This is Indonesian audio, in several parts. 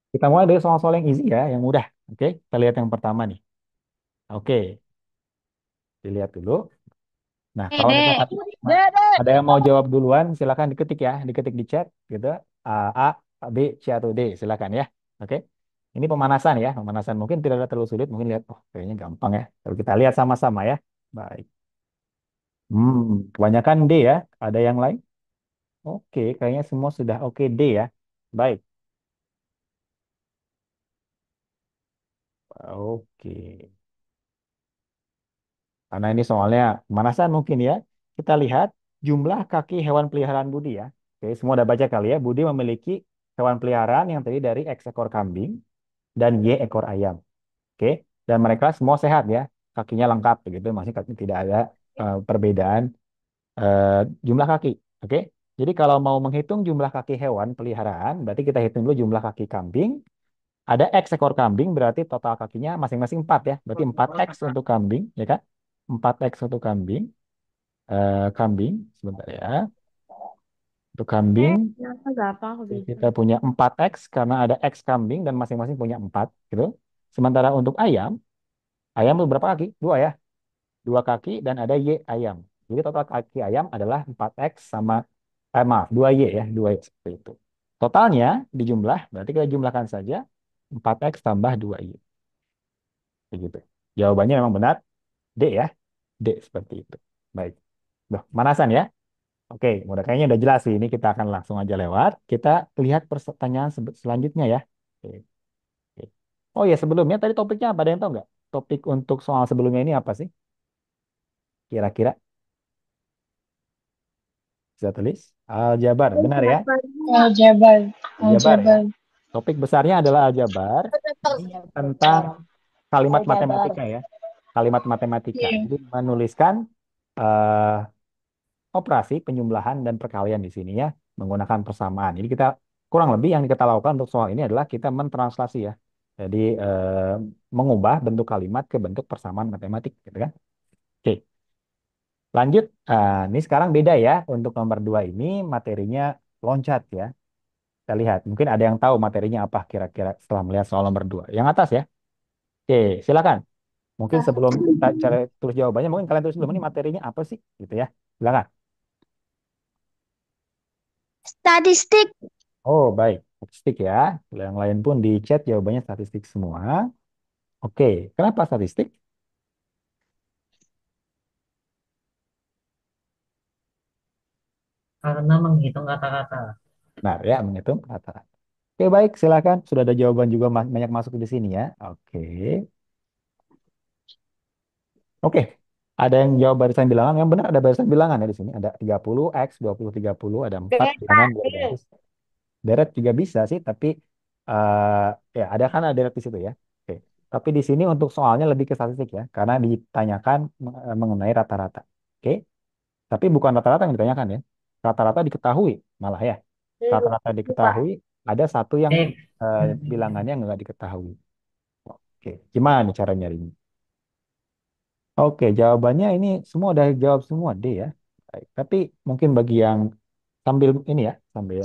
Kita mulai dari soal-soal yang easy ya, yang mudah. Oke, kita lihat yang pertama nih. Oke, dilihat dulu. Nah, kalau Dek. misalkan ada yang mau jawab duluan, silakan diketik ya, diketik di chat gitu. A, B, C atau D, silakan ya. Oke. Ini pemanasan ya, pemanasan mungkin tidak ada terlalu sulit, mungkin lihat, oh kayaknya gampang ya. Kalau kita lihat sama-sama ya. Baik. Kebanyakan D ya. Ada yang lain? Oke, kayaknya semua sudah oke D ya. Baik. Oke. Karena ini soalnya pemanasan mungkin ya. Kita lihat jumlah kaki hewan peliharaan Budi ya. Oke, semua udah baca kali ya. Budi memiliki hewan peliharaan yang terdiri dari X ekor kambing dan Y ekor ayam. Oke, dan mereka semua sehat ya. Kakinya lengkap begitu, masih tidak ada perbedaan eh, jumlah kaki. Oke. Jadi kalau mau menghitung jumlah kaki hewan peliharaan, berarti kita hitung dulu jumlah kaki kambing. Ada X ekor kambing, berarti total kakinya masing-masing 4 ya. Berarti 4X untuk kambing, ya kan? 4X untuk kambing. Kambing, sebentar ya. Untuk kambing, Kenapa gampang aku kita bilang? punya 4X karena ada X kambing dan masing-masing punya 4 gitu. Sementara untuk ayam, ayam itu berapa kaki? Dua ya. Dua kaki dan ada Y ayam. Jadi total kaki ayam adalah 4X sama, maaf, 2Y ya. 2Y seperti itu. Totalnya dijumlah, berarti kita jumlahkan saja 4X tambah 2Y. Begitu. Jawabannya memang benar, D ya. D seperti itu. Baik. Duh, manasan ya. Oke, mudah kayaknya udah jelas sih. Ini kita akan langsung aja lewat. Kita lihat pertanyaan selanjutnya ya. Oke, oke. Oh ya, sebelumnya tadi topiknya apa? Ada yang tahu nggak? Topik untuk soal sebelumnya ini apa sih? Kira-kira bisa tulis? Aljabar, benar ya? Aljabar. Aljabar ya. Aljabar. Topik besarnya adalah aljabar. Ini tentang kalimat Aljabar. matematika ya. Kalimat matematika. Iya. Jadi menuliskan eh, operasi penjumlahan dan perkalian di sini ya menggunakan persamaan. Jadi kita kurang lebih yang kita lakukan untuk soal ini adalah kita mentranslasi ya. Jadi mengubah bentuk kalimat ke bentuk persamaan matematik gitu kan. Oke, lanjut. Ini sekarang beda ya. Untuk nomor 2 ini materinya loncat ya. Kita lihat. Mungkin ada yang tahu materinya apa kira-kira setelah melihat soal nomor 2. Yang atas ya. Oke, silakan. Mungkin sebelum kita cari tulis jawabannya, mungkin kalian tulis dulu ini materinya apa sih gitu ya. Silakan. Statistik. Oh, baik. Statistik ya. Yang lain pun di chat jawabannya statistik semua. Oke, kenapa statistik? Karena menghitung kata-kata. Nah, ya, menghitung kata. Oke, baik. Silakan. Sudah ada jawaban juga banyak masuk di sini ya. Oke. Oke. Ada yang jawab barisan bilangan. Yang benar ada barisan bilangan ya di sini. Ada 30 X, 20, 30. Ada 4 bilangan, 2 baris. Deret juga bisa sih, tapi eh ya ada kan ada deret di situ ya. Oke. Tapi di sini untuk soalnya lebih ke statistik ya, karena ditanyakan mengenai rata-rata. Oke. Tapi bukan rata-rata yang ditanyakan ya. Rata-rata diketahui malah ya. Rata-rata diketahui, ada satu yang Eh, bilangannya nggak diketahui. Oke, gimana nih cara nyarinya? Oke, jawabannya ini semua udah jawab semua D ya. Baik. Tapi mungkin bagi yang sambil ini ya, sambil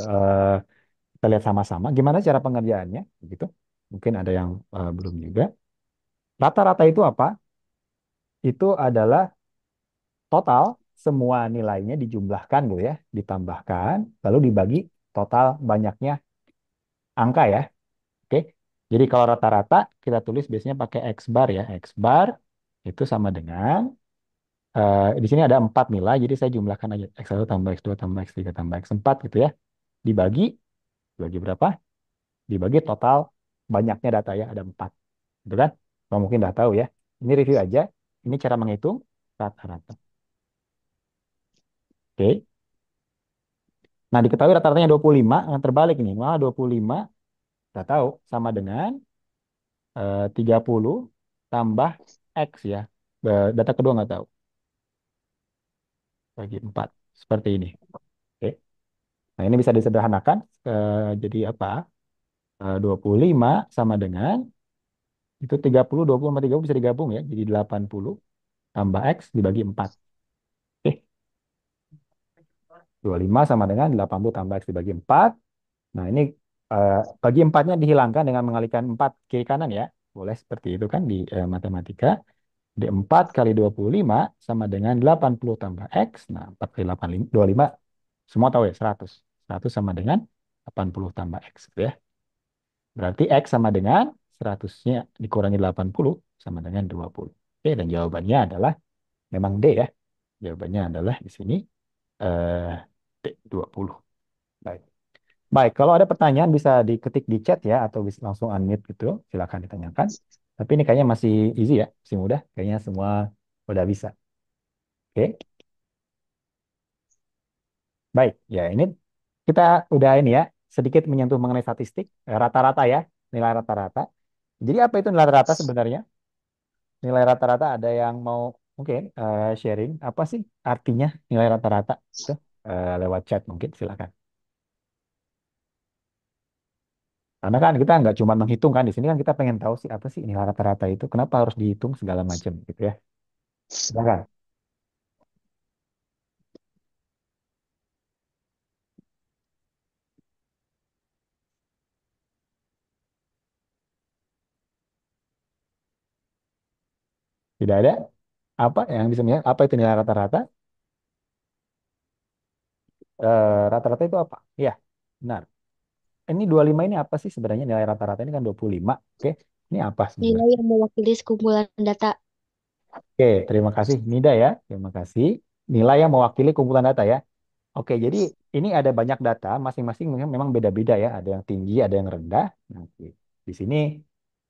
kita lihat sama-sama gimana cara pengerjaannya, gitu. Mungkin ada yang belum juga. Rata-rata itu apa? Itu adalah total semua nilainya dijumlahkan gitu ya, ditambahkan, lalu dibagi total banyaknya angka ya. Oke. Jadi kalau rata-rata kita tulis biasanya pakai X bar ya. X bar itu sama dengan di sini ada 4 nilai, jadi saya jumlahkan aja X1 tambah X2 tambah X3 tambah X4 gitu ya. Dibagi, dibagi berapa? Dibagi total banyaknya data ya, ada 4. Gitu kan? Kalau mungkin udah tahu ya. Ini review aja. Ini cara menghitung rata-rata. Oke. Nah, diketahui rata-ratanya 25, yang terbalik ini. Malah 25, kita tahu, sama dengan 30 tambah X ya. Data kedua nggak tahu. Bagi 4. Seperti ini. Oke. Nah, ini bisa disederhanakan. Jadi apa? 25 sama dengan, itu 30, 20 sama 30 bisa digabung ya. Jadi 80 tambah X dibagi 4. Oke. 25 sama dengan 80 tambah X dibagi 4. Nah, ini bagi empatnya dihilangkan dengan mengalihkan 4 kiri kanan ya. Boleh seperti itu kan di matematika. Di 4 kali 25 sama dengan 80 tambah X. Nah, 4 kali 8, 25. Semua tahu ya, 100. 100 sama dengan 80 tambah X. Gitu ya. Berarti X sama dengan 100-nya dikurangi 80 sama dengan 20. Oke, dan jawabannya adalah memang D ya. Jawabannya adalah di sini eh, D, 20. Baik. Baik, kalau ada pertanyaan bisa diketik di chat ya atau bisa langsung unmute gitu. Silakan ditanyakan. Tapi ini kayaknya masih easy ya, masih mudah. Kayaknya semua udah bisa. Oke. Baik, ya ini kita udah ini ya, sedikit menyentuh mengenai statistik, rata-rata ya, nilai rata-rata. Jadi apa itu nilai rata sebenarnya? Nilai rata-rata ada yang mau mungkin sharing apa sih artinya nilai rata-rata itu lewat chat mungkin silakan. Karena kan kita nggak cuma menghitung kan di sini kan kita pengen tahu sih apa sih nilai rata-rata itu, kenapa harus dihitung segala macam gitu ya. Silakan. Tidak ada apa yang bisa melihat apa itu nilai rata-rata? Rata-rata itu apa? Iya, benar. Ini 25 ini apa sih sebenarnya nilai rata-rata ini kan 25. Oke. Ini apa Nilai sebenarnya? yang mewakili sekumpulan data. Oke, terima kasih Nida ya. Terima kasih. Nilai yang mewakili kumpulan data ya. Oke, jadi ini ada banyak data, masing-masing memang beda-beda ya. Ada yang tinggi, ada yang rendah. Nah, oke. Di sini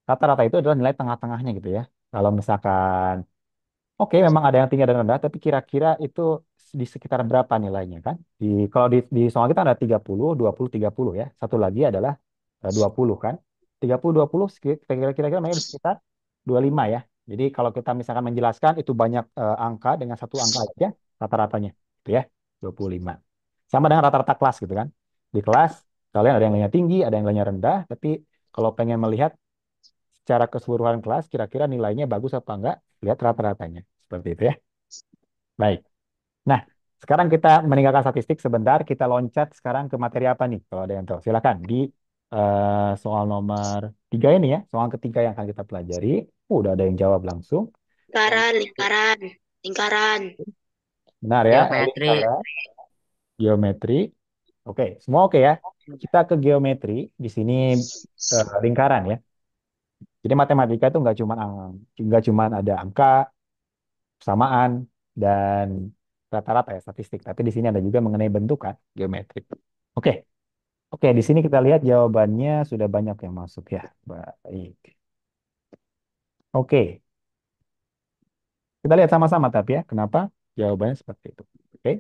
rata-rata itu adalah nilai tengah-tengahnya gitu ya. Kalau misalkan oke, memang ada yang tinggi dan rendah, tapi kira-kira itu di sekitar berapa nilainya kan? Kalau di soal kita ada 30, 20, 30 ya. Satu lagi adalah 20 kan. 30, 20 kira-kira mainnya di sekitar 25 ya. Jadi kalau kita misalkan menjelaskan itu banyak angka dengan satu angka aja rata-ratanya gitu ya. 25. Sama dengan rata-rata kelas gitu kan. Di kelas kalian ada yang nilainya tinggi, ada yang nilainya rendah, tapi kalau pengen melihat secara keseluruhan kelas kira-kira nilainya bagus apa enggak, lihat rata-ratanya. Seperti itu ya. Baik. Nah, sekarang kita meninggalkan statistik sebentar, kita loncat sekarang ke materi apa nih? Kalau ada yang tahu, silakan di soal nomor 3 ini ya, soal ketiga yang akan kita pelajari. Udah ada yang jawab langsung. Lingkaran, lingkaran, lingkaran. Benar ya, Geometri. lingkaran, geometri. Oke, semua oke ya. Kita ke geometri, di sini lingkaran ya. Jadi matematika itu nggak cuma ada angka, persamaan, dan rata-rata ya statistik. Tapi di sini ada juga mengenai bentukan geometrik. Oke, oke. Di sini kita lihat jawabannya sudah banyak yang masuk ya. Baik. Oke, kita lihat sama-sama tapi ya. Kenapa jawabannya seperti itu? Oke,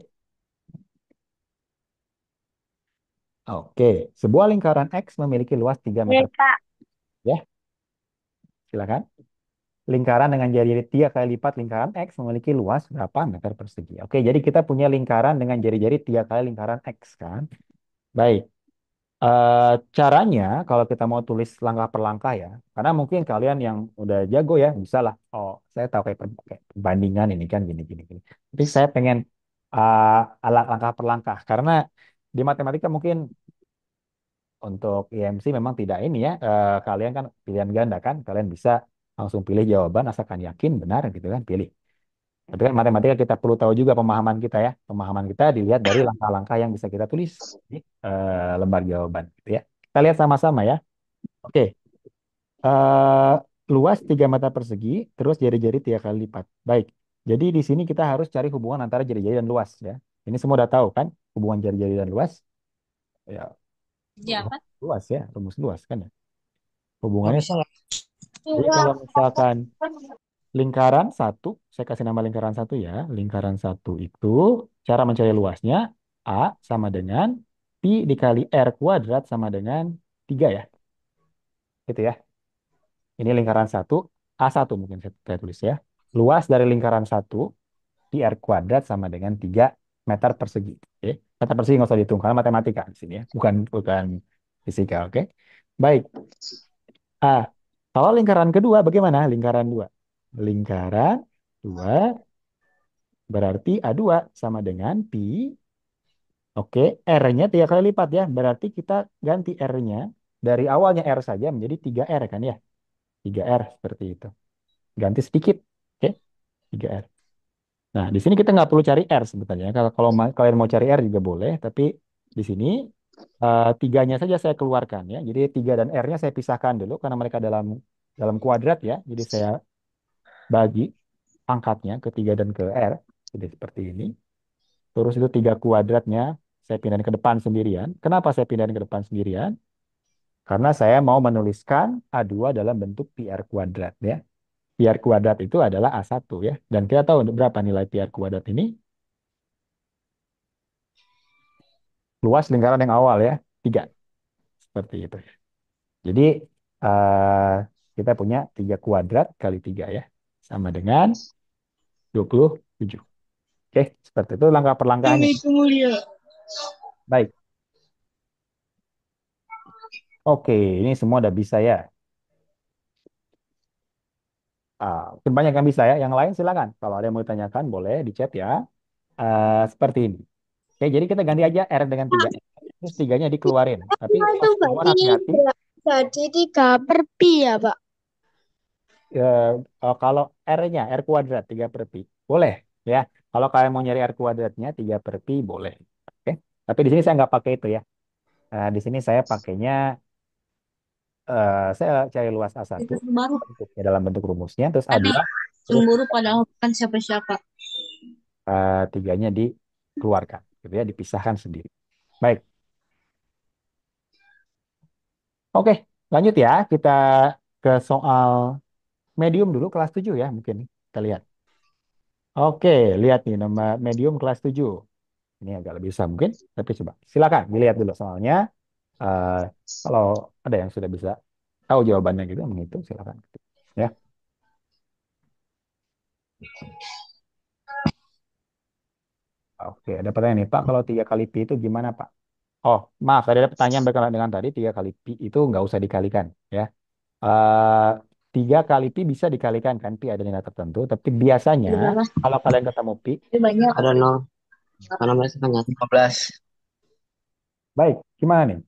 oke. Sebuah lingkaran X memiliki luas 3 meter. Kak. Ya, silakan. Lingkaran dengan jari-jari 3 kali lipat lingkaran X memiliki luas berapa meter persegi? Oke, jadi kita punya lingkaran dengan jari-jari 3 kali lingkaran X kan? Baik. Caranya kalau kita mau tulis langkah per langkah ya, karena mungkin kalian yang udah jago ya bisa lah. Oh, saya tahu kayak perbandingan ini kan gini gini gini. Tapi saya pengen alat langkah per langkah karena di matematika mungkin untuk IMC memang tidak ini ya. Kalian kan pilihan ganda kan, kalian bisa langsung pilih jawaban asalkan yakin benar gitu kan pilih. Tapi kan matematika kita perlu tahu juga pemahaman kita ya. Pemahaman kita dilihat dari langkah-langkah yang bisa kita tulis di lembar jawaban gitu ya. Kita lihat sama-sama ya. Oke, eh, luas 3 meter persegi, terus jari-jari 3 kali lipat. Baik, jadi di sini kita harus cari hubungan antara jari-jari dan luas ya. Ini semua udah tahu kan, hubungan jari-jari dan luas. Ya, Ya, Pak. luas ya, rumus luas kan ya. Nggak Hubungannya, bisa lah. jadi kalau misalkan lingkaran satu, saya kasih nama lingkaran satu ya. Lingkaran satu itu cara mencari luasnya A sama dengan pi dikali R kuadrat sama dengan 3 ya. Gitu ya. Ini lingkaran satu, A1 mungkin saya tulis ya. Luas dari lingkaran satu pi R kuadrat sama dengan 3 meter persegi. Oke. Meter persegi nggak usah dihitung karena matematika di sini ya. Bukan bukan fisika, oke. Baik. Ah, kalau lingkaran kedua bagaimana? Lingkaran dua. Lingkaran dua berarti A2 sama dengan pi. Oke, R-nya 3 kali lipat ya. Berarti kita ganti R-nya. dari awalnya R saja menjadi 3R kan ya. 3R seperti itu. Ganti sedikit. Oke, 3R. Nah, di sini kita nggak perlu cari R sebetulnya. Kalau kalau kalian mau cari R juga boleh, tapi di sini tiganya saja saya keluarkan ya. Jadi 3 dan R-nya saya pisahkan dulu karena mereka dalam dalam kuadrat ya. Jadi saya bagi angkatnya ke 3 dan ke R. Jadi seperti ini. Terus itu 3 kuadratnya saya pindahin ke depan sendirian. Kenapa saya pindahin ke depan sendirian? Karena saya mau menuliskan A2 dalam bentuk PR kuadrat ya. PR kuadrat itu adalah A1 ya. Dan kita tahu berapa nilai PR kuadrat ini? Luas lingkaran yang awal ya, 3. Seperti itu. Jadi eh, kita punya 3 kuadrat kali 3 ya. Sama dengan 27. Oke, seperti itu langkah per langkahnya. Itu mulia. Baik. Oke, ini semua udah bisa ya. Mungkin banyak yang bisa ya. Yang lain silakan. Kalau ada yang mau ditanyakan boleh di chat ya. Seperti ini. Oke, jadi kita ganti aja R dengan 3. Terus 3-nya dikeluarin. Tapi Itu pas keluar berarti hati-hati. jadi 3/pi ya, Pak? eh, kalau R-nya, R kuadrat 3 per pi. Boleh ya. Kalau kalian mau nyari R kuadratnya 3 per pi boleh. Oke. Tapi di sini saya nggak pakai itu ya. Di sini saya pakainya, saya cari luas A1 Itu baru bentuknya dalam bentuk rumusnya. Terus ada A2. Terus cemburu padahal bukan siapa-siapa. tiganya dikeluarkan. Gitu ya, dipisahkan sendiri. Baik. Oke. Lanjut ya. Kita ke soal medium dulu kelas 7 ya mungkin. Kita lihat. Oke, lihat nih nama medium kelas 7. Ini agak lebih susah mungkin, tapi coba. Silakan dilihat dulu soalnya. eh, Kalau ada yang sudah bisa tahu jawabannya gitu, menghitung silakan. Ya, oke. Ada pertanyaan nih Pak. Kalau 3 kali pi itu gimana Pak? Oh, maaf. Ada pertanyaan berkenaan dengan tadi 3 kali pi itu nggak usah dikalikan. Ya, eh 3 kali pi bisa dikalikan kan? Pi ada nilai tertentu. Tapi biasanya Ada berapa? kalau kalian ketemu pi, Itu banyak. Ada nol. Karena mereka kan 15. baik. Gimana nih?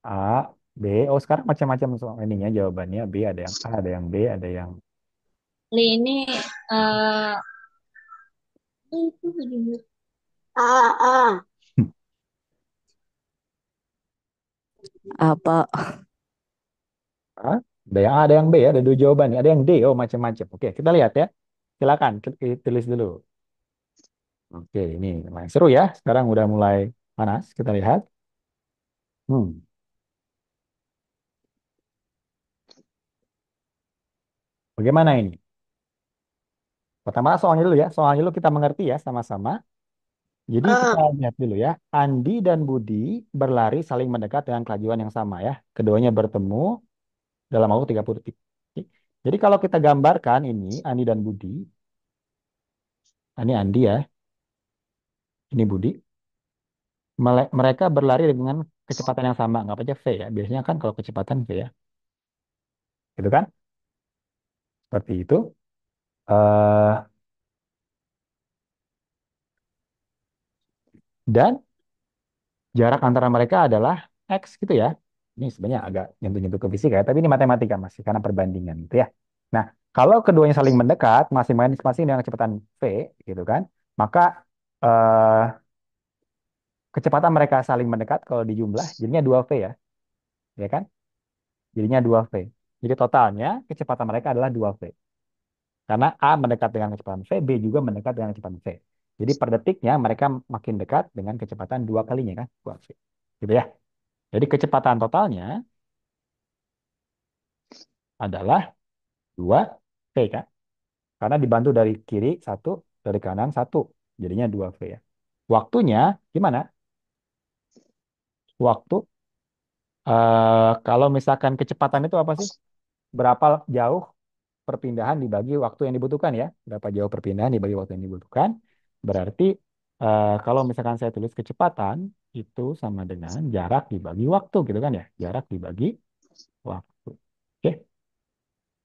A, B. Oh, sekarang macam-macam soal ininya jawabannya. B ada yang A, ada yang B, ada yang Ini eh itu juga. A. Apa? A, ada yang A, ada yang B ya, ada dua jawaban. Ada yang D, oh macam-macam. Oke, kita lihat ya. Silakan tulis dulu. Oke, ini lumayan seru ya. Sekarang udah mulai panas. Kita lihat. Hmm, bagaimana ini? Pertama soalnya dulu ya. Soalnya dulu kita mengerti ya sama-sama. Jadi kita lihat dulu ya. Andi dan Budi berlari saling mendekat dengan kelajuan yang sama ya. Keduanya bertemu dalam waktu 30 detik. Oke. Jadi kalau kita gambarkan ini Andi dan Budi, ini Andi ya, ini Budi. Mereka berlari dengan kecepatan yang sama, nggak aja V ya. Biasanya kan kalau kecepatan V ya, gitu kan? Seperti itu. eh dan jarak antara mereka adalah X gitu ya. Ini sebenarnya agak nyentuh-nyentuh ke fisika ya, tapi ini matematika masih karena perbandingan gitu ya. Nah, kalau keduanya saling mendekat, masing-masing dengan kecepatan V gitu kan, maka eh kecepatan mereka saling mendekat kalau dijumlah jadinya 2V ya kan? Jadinya 2V. Jadi totalnya kecepatan mereka adalah 2V. Karena A mendekat dengan kecepatan V, B juga mendekat dengan kecepatan V. Jadi per detiknya mereka makin dekat dengan kecepatan 2 kalinya kan, 2V. Gitu ya. Jadi kecepatan totalnya adalah 2V kan. Karena dibantu dari kiri 1, dari kanan 1. Jadinya 2V ya. Waktunya gimana? Waktu, kalau misalkan kecepatan itu apa sih? Berapa jauh perpindahan dibagi waktu yang dibutuhkan ya. Berapa jauh perpindahan dibagi waktu yang dibutuhkan. Berarti kalau misalkan saya tulis kecepatan itu sama dengan jarak dibagi waktu gitu kan ya. Jarak dibagi waktu. Oke.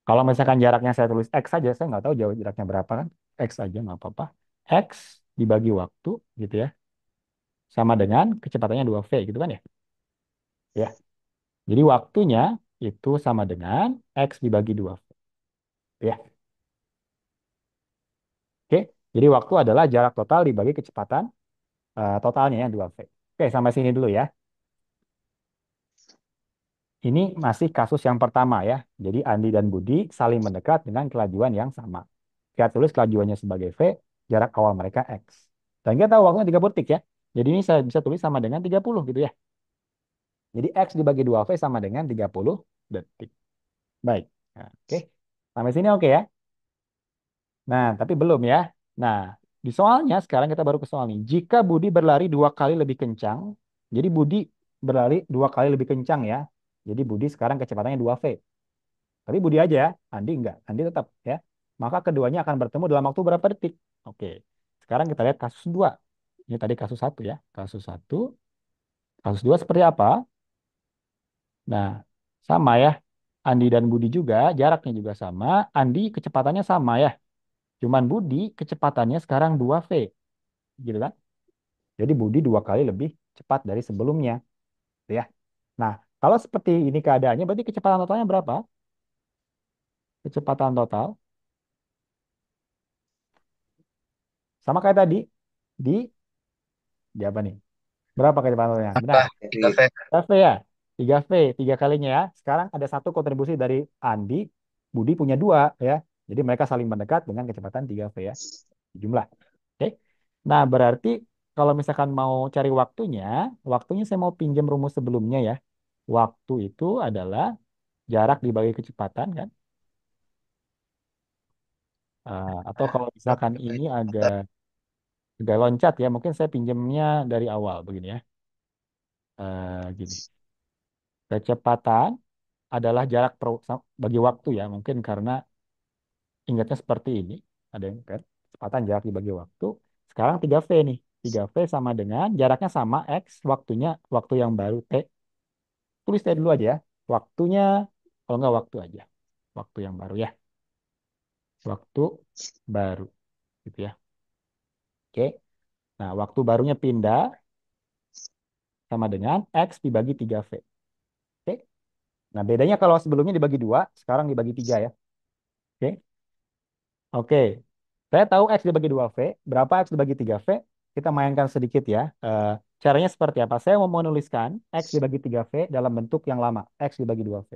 Kalau misalkan jaraknya saya tulis X saja, saya nggak tahu jauh jaraknya berapa kan. X aja nggak apa-apa. X dibagi waktu gitu ya. Sama dengan kecepatannya 2V gitu kan ya. Ya. Jadi waktunya itu sama dengan X dibagi 2V. Ya, oke. Jadi waktu adalah jarak total dibagi kecepatan totalnya ya 2V. Oke, sampai sini dulu ya. Ini masih kasus yang pertama ya. Jadi Andi dan Budi saling mendekat dengan kelajuan yang sama. Kita tulis kelajuannya sebagai V, jarak awal mereka X. Dan kita tahu waktunya 30 detik ya. Jadi ini saya bisa tulis sama dengan 30 gitu ya. Jadi X dibagi 2V sama dengan 30 detik. Baik. Nah, oke. Sampai sini oke ya. Nah, tapi belum ya. Nah, di soalnya sekarang kita baru ke soal nih. Jika Budi berlari 2 kali lebih kencang, jadi Budi berlari 2 kali lebih kencang ya. Jadi Budi sekarang kecepatannya 2V. Tapi Budi aja ya, Andi enggak. Andi tetap ya. Maka keduanya akan bertemu dalam waktu berapa detik? Oke. Sekarang kita lihat kasus 2. Ini tadi kasus 1 ya. Kasus 1. Kasus 2 seperti apa? Nah, sama ya. Andi dan Budi juga, jaraknya juga sama. Andi kecepatannya sama ya. Cuman Budi kecepatannya sekarang 2V. Gitu kan? Jadi Budi 2 kali lebih cepat dari sebelumnya. Gitu ya. Nah, kalau seperti ini keadaannya, berarti kecepatan totalnya berapa? Kecepatan total sama kayak tadi. Di, di apa nih? Berapa kecepatan totalnya? Benar. Apa? 3V. 3V ya. 3V, 3 kalinya ya. Sekarang ada satu kontribusi dari Andi. Budi punya 2 ya. Jadi mereka saling mendekat dengan kecepatan 3V ya. Jumlah. Oke. Nah, berarti kalau misalkan mau cari waktunya, waktunya saya mau pinjam rumus sebelumnya ya. Waktu itu adalah jarak dibagi kecepatan kan. Atau kalau misalkan ini agak loncat ya, mungkin saya pinjamnya dari awal begini ya. Gini. Kecepatan adalah jarak bagi waktu ya, mungkin karena ingatnya seperti ini. Ada yang kan? Kecepatan jarak dibagi waktu. Sekarang 3V nih. 3V sama dengan jaraknya sama X, waktunya waktu yang baru T. Tulis T dulu aja ya. Waktunya, kalau nggak waktu aja. Waktu yang baru ya. Waktu baru gitu ya. Oke. Nah, waktu barunya pindah sama dengan X dibagi 3V. Oke. Nah, bedanya kalau sebelumnya dibagi 2, sekarang dibagi 3 ya. Oke. Oke. Saya tahu X dibagi 2V. Berapa X dibagi 3V? Kita mainkan sedikit ya. Caranya seperti apa? Saya mau menuliskan X dibagi 3V dalam bentuk yang lama. X dibagi 2V.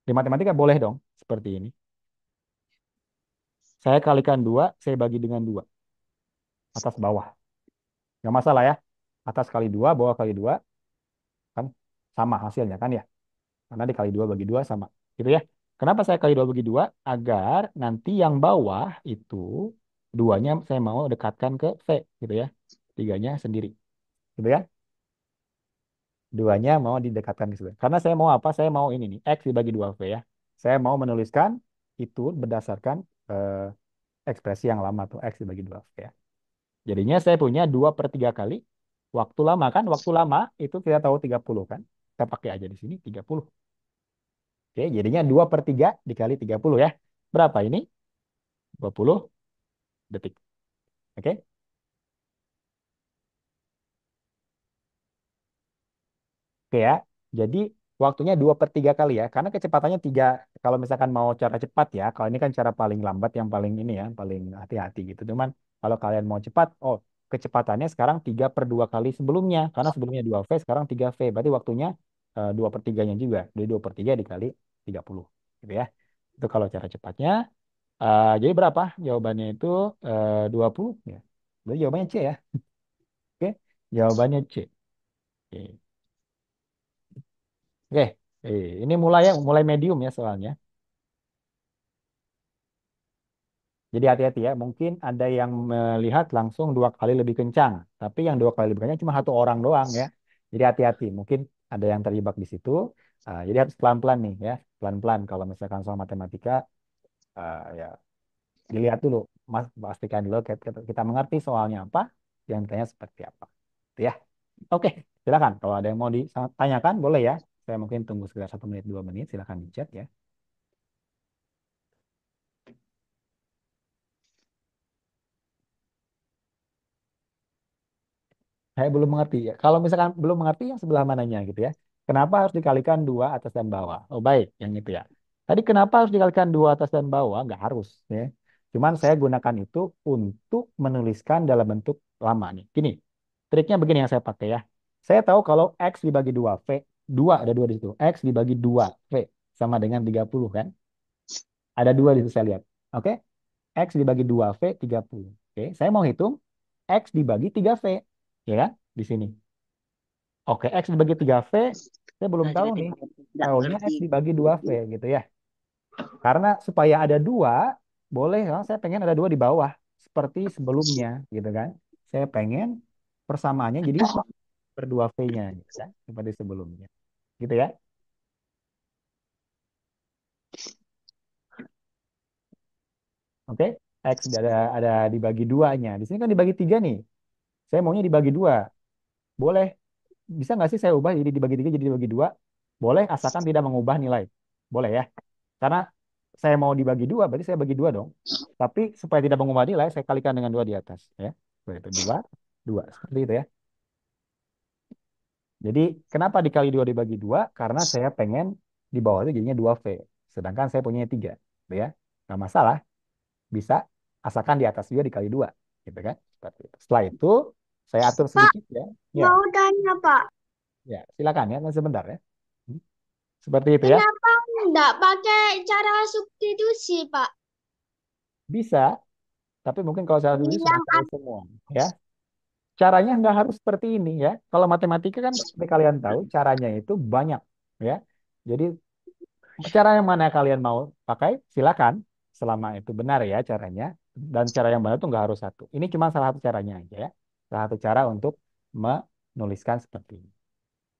Di matematika boleh dong seperti ini. Saya kalikan 2, saya bagi dengan 2. Atas bawah. Nggak masalah ya. Atas kali 2, bawah kali 2. Kan sama hasilnya kan ya. Karena dikali 2 bagi 2 sama. Gitu ya. Kenapa saya kali 2 bagi 2? Agar nanti yang bawah itu duanya saya mau dekatkan ke V gitu ya. Tiganya sendiri. Gitu ya. Duanya mau didekatkan ke situ. Karena saya mau apa? Saya mau ini nih. X dibagi 2V ya. Saya mau menuliskan itu berdasarkan ekspresi yang lama tuh. X dibagi 2V ya. Jadinya saya punya 2 per 3 kali. Waktu lama kan? Waktu lama itu kita tahu 30 kan? Kita pakai aja di sini 30. Oke, jadinya 2 per 3 dikali 30 ya. Berapa ini? 20 detik. Oke, oke ya. Jadi waktunya 2 per 3 kali ya. Karena kecepatannya 3. Kalau misalkan mau cara cepat ya. Kalau ini kan cara paling lambat yang paling ini ya. Paling hati-hati gitu. Cuman kalau kalian mau cepat. Oh, kecepatannya sekarang 3 per 2 kali sebelumnya. Karena sebelumnya 2V, sekarang 3V. Berarti waktunya 2 per 3-nya juga. Jadi 2 per 3 dikali 30. Gitu ya. Itu kalau cara cepatnya. Jadi berapa? Jawabannya itu 20 ya. Jadi jawabannya C ya. Oke, jawabannya C. Oke. Oke. Ini mulai ya, mulai medium ya soalnya. Jadi hati-hati ya. Mungkin ada yang melihat langsung 2 kali lebih kencang, tapi yang 2 kali lebih kencang cuma 1 orang doang ya. Jadi hati-hati. Mungkin ada yang terjebak di situ. Jadi harus pelan-pelan nih ya, pelan-pelan. Kalau misalkan soal matematika, ya dilihat dulu, mas pastikan dulu kita mengerti soalnya apa, yang ditanya seperti apa. Gitu ya. Oke, silakan. Kalau ada yang mau ditanyakan, boleh ya. Saya mungkin tunggu sekitar 1 menit, 2 menit. Silakan di chat ya. Saya belum mengerti ya. Kalau misalkan belum mengerti, yang sebelah mananya gitu ya. Kenapa harus dikalikan dua atas dan bawah? Oh baik, yang itu ya. Tadi kenapa harus dikalikan dua atas dan bawah? Nggak harus ya. Cuman saya gunakan itu untuk menuliskan dalam bentuk lama nih. Gini, triknya begini yang saya pakai ya. Saya tahu kalau X dibagi dua V, dua ada dua di situ. X dibagi dua V sama dengan 30 kan? Ada dua di situ saya lihat. Oke? X dibagi dua V 30. Oke, saya mau hitung X dibagi 3V. Ya kan? Di sini. Oke, X dibagi 3V, saya belum Nah, tahu jadi nih. tidak Tahunya mengerti. X dibagi 2V gitu ya. Karena supaya ada dua, boleh ya, saya pengen ada dua di bawah. Seperti sebelumnya gitu kan. Saya pengen persamaannya jadi berdua V-nya gitu kan. Seperti sebelumnya. Gitu ya. Oke, X ada dibagi duanya. Di sini kan dibagi tiga nih. Saya maunya dibagi dua. Boleh. Bisa nggak sih saya ubah jadi dibagi tiga jadi dibagi dua? Boleh, asalkan tidak mengubah nilai. Boleh ya. Karena saya mau dibagi dua, berarti saya bagi dua dong. Tapi supaya tidak mengubah nilai, saya kalikan dengan dua di atas. Ya, itu dua, dua. Seperti itu ya. Jadi kenapa dikali dua dibagi dua? Karena saya pengen di bawah itu jadinya dua V. Sedangkan saya punya tiga. Gitu ya. Nggak masalah. Bisa. Asalkan di atas juga dikali dua. Gitu kan. Seperti itu. Setelah itu, saya atur Pak, sedikit ya. Ya, mau tanya Pak, ya. Silakan ya. Sebentar ya. Hmm. Seperti itu ya. kenapa nggak pakai cara substitusi Pak? Bisa. Tapi mungkin kalau saya dulu sudah Yang tahu semua. Ya. Caranya nggak harus seperti ini ya. Kalau matematika kan seperti kalian tahu caranya itu banyak ya. Jadi cara yang mana kalian mau pakai silakan selama itu benar ya caranya. Dan cara yang benar itu nggak harus satu. Ini cuma salah satu caranya aja ya. Salah satu cara untuk menuliskan seperti ini.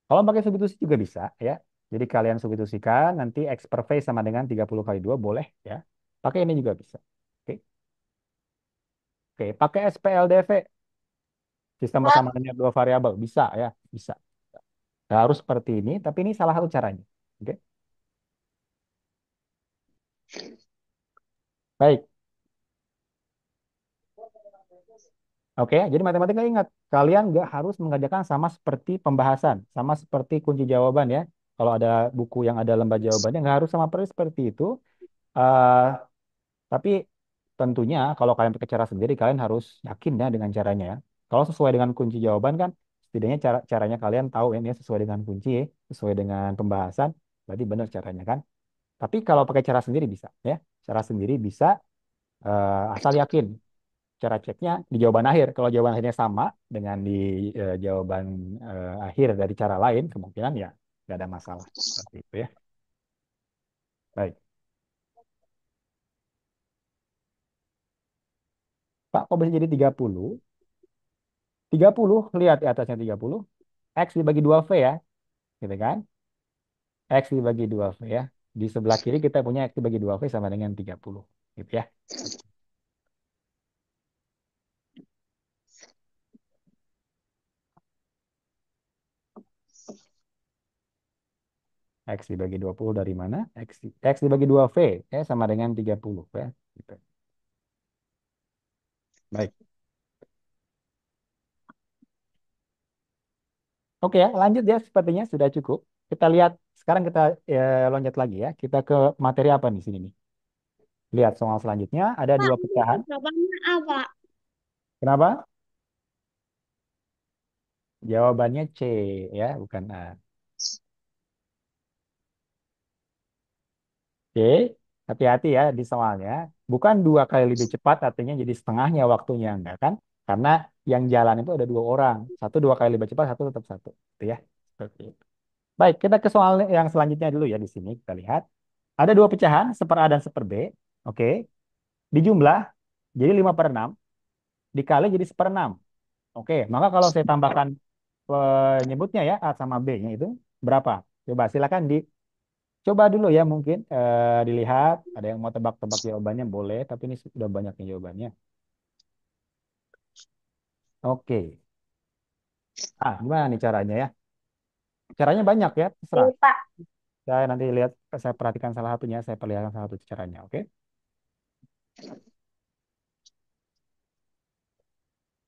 Kalau pakai substitusi juga bisa ya. Jadi kalian substitusikan nanti X per V sama dengan 30 kali 2 boleh ya. Pakai ini juga bisa. Oke. Oke, pakai SPLDV sistem Pak, persamaan linear dua variabel bisa ya, bisa. Nggak harus seperti ini, tapi ini salah satu caranya. Oke, baik. Oke, jadi matematika ingat, kalian nggak harus mengerjakan sama seperti pembahasan, sama seperti kunci jawaban ya. Kalau ada buku yang ada lembar jawabannya, nggak harus sama persis seperti itu. Eh, tapi tentunya kalau kalian pakai cara sendiri, kalian harus yakin ya dengan caranya ya. Kalau sesuai dengan kunci jawaban kan, setidaknya caranya kalian tahu ya, ini sesuai dengan kunci, ya, sesuai dengan pembahasan, berarti benar caranya kan. Tapi kalau pakai cara sendiri bisa ya. Cara sendiri bisa asal yakin. Cara ceknya di jawaban akhir. Kalau jawaban akhirnya sama dengan di jawaban akhir dari cara lain, kemungkinan ya nggak ada masalah. Seperti itu ya. Baik. Pak, kok bisa jadi 30? 30, lihat di atasnya 30. X dibagi 2V ya. Gitu kan? X dibagi 2V ya. Di sebelah kiri kita punya X dibagi 2V sama dengan 30. Gitu ya. X dibagi 20 dari mana? X dibagi 2V ya sama dengan 30 ya. Gitu. Baik. Oke ya, lanjut ya. Sepertinya sudah cukup. Kita lihat, sekarang kita loncat lagi ya. Kita ke materi apa di sini nih? Lihat soal selanjutnya, ada Pak, dua pecahan. jawabannya apa? Kenapa? Jawabannya C ya, bukan A. Oke, hati-hati ya di soalnya. Bukan dua kali lebih cepat, artinya jadi setengahnya waktunya, enggak kan? Karena yang jalan itu ada dua orang. Satu dua kali lebih cepat, satu tetap satu. Gitu ya. Seperti itu. Baik, kita ke soal yang selanjutnya dulu ya di sini. Kita lihat. Ada dua pecahan, seper A dan seper B. Oke. Dijumlah jadi 5/6 dikali jadi seperenam. Oke, maka kalau saya tambahkan penyebutnya ya A sama B-nya itu berapa? Coba silakan dicoba dulu ya mungkin dilihat. Ada yang mau tebak-tebak jawabannya boleh, tapi ini sudah banyak nih jawabannya. Oke. Gimana nih caranya ya? Caranya banyak ya, terserah. Oke, Pak. Saya nanti lihat, saya perhatikan salah satunya, saya perlihatkan salah satu caranya. Oke.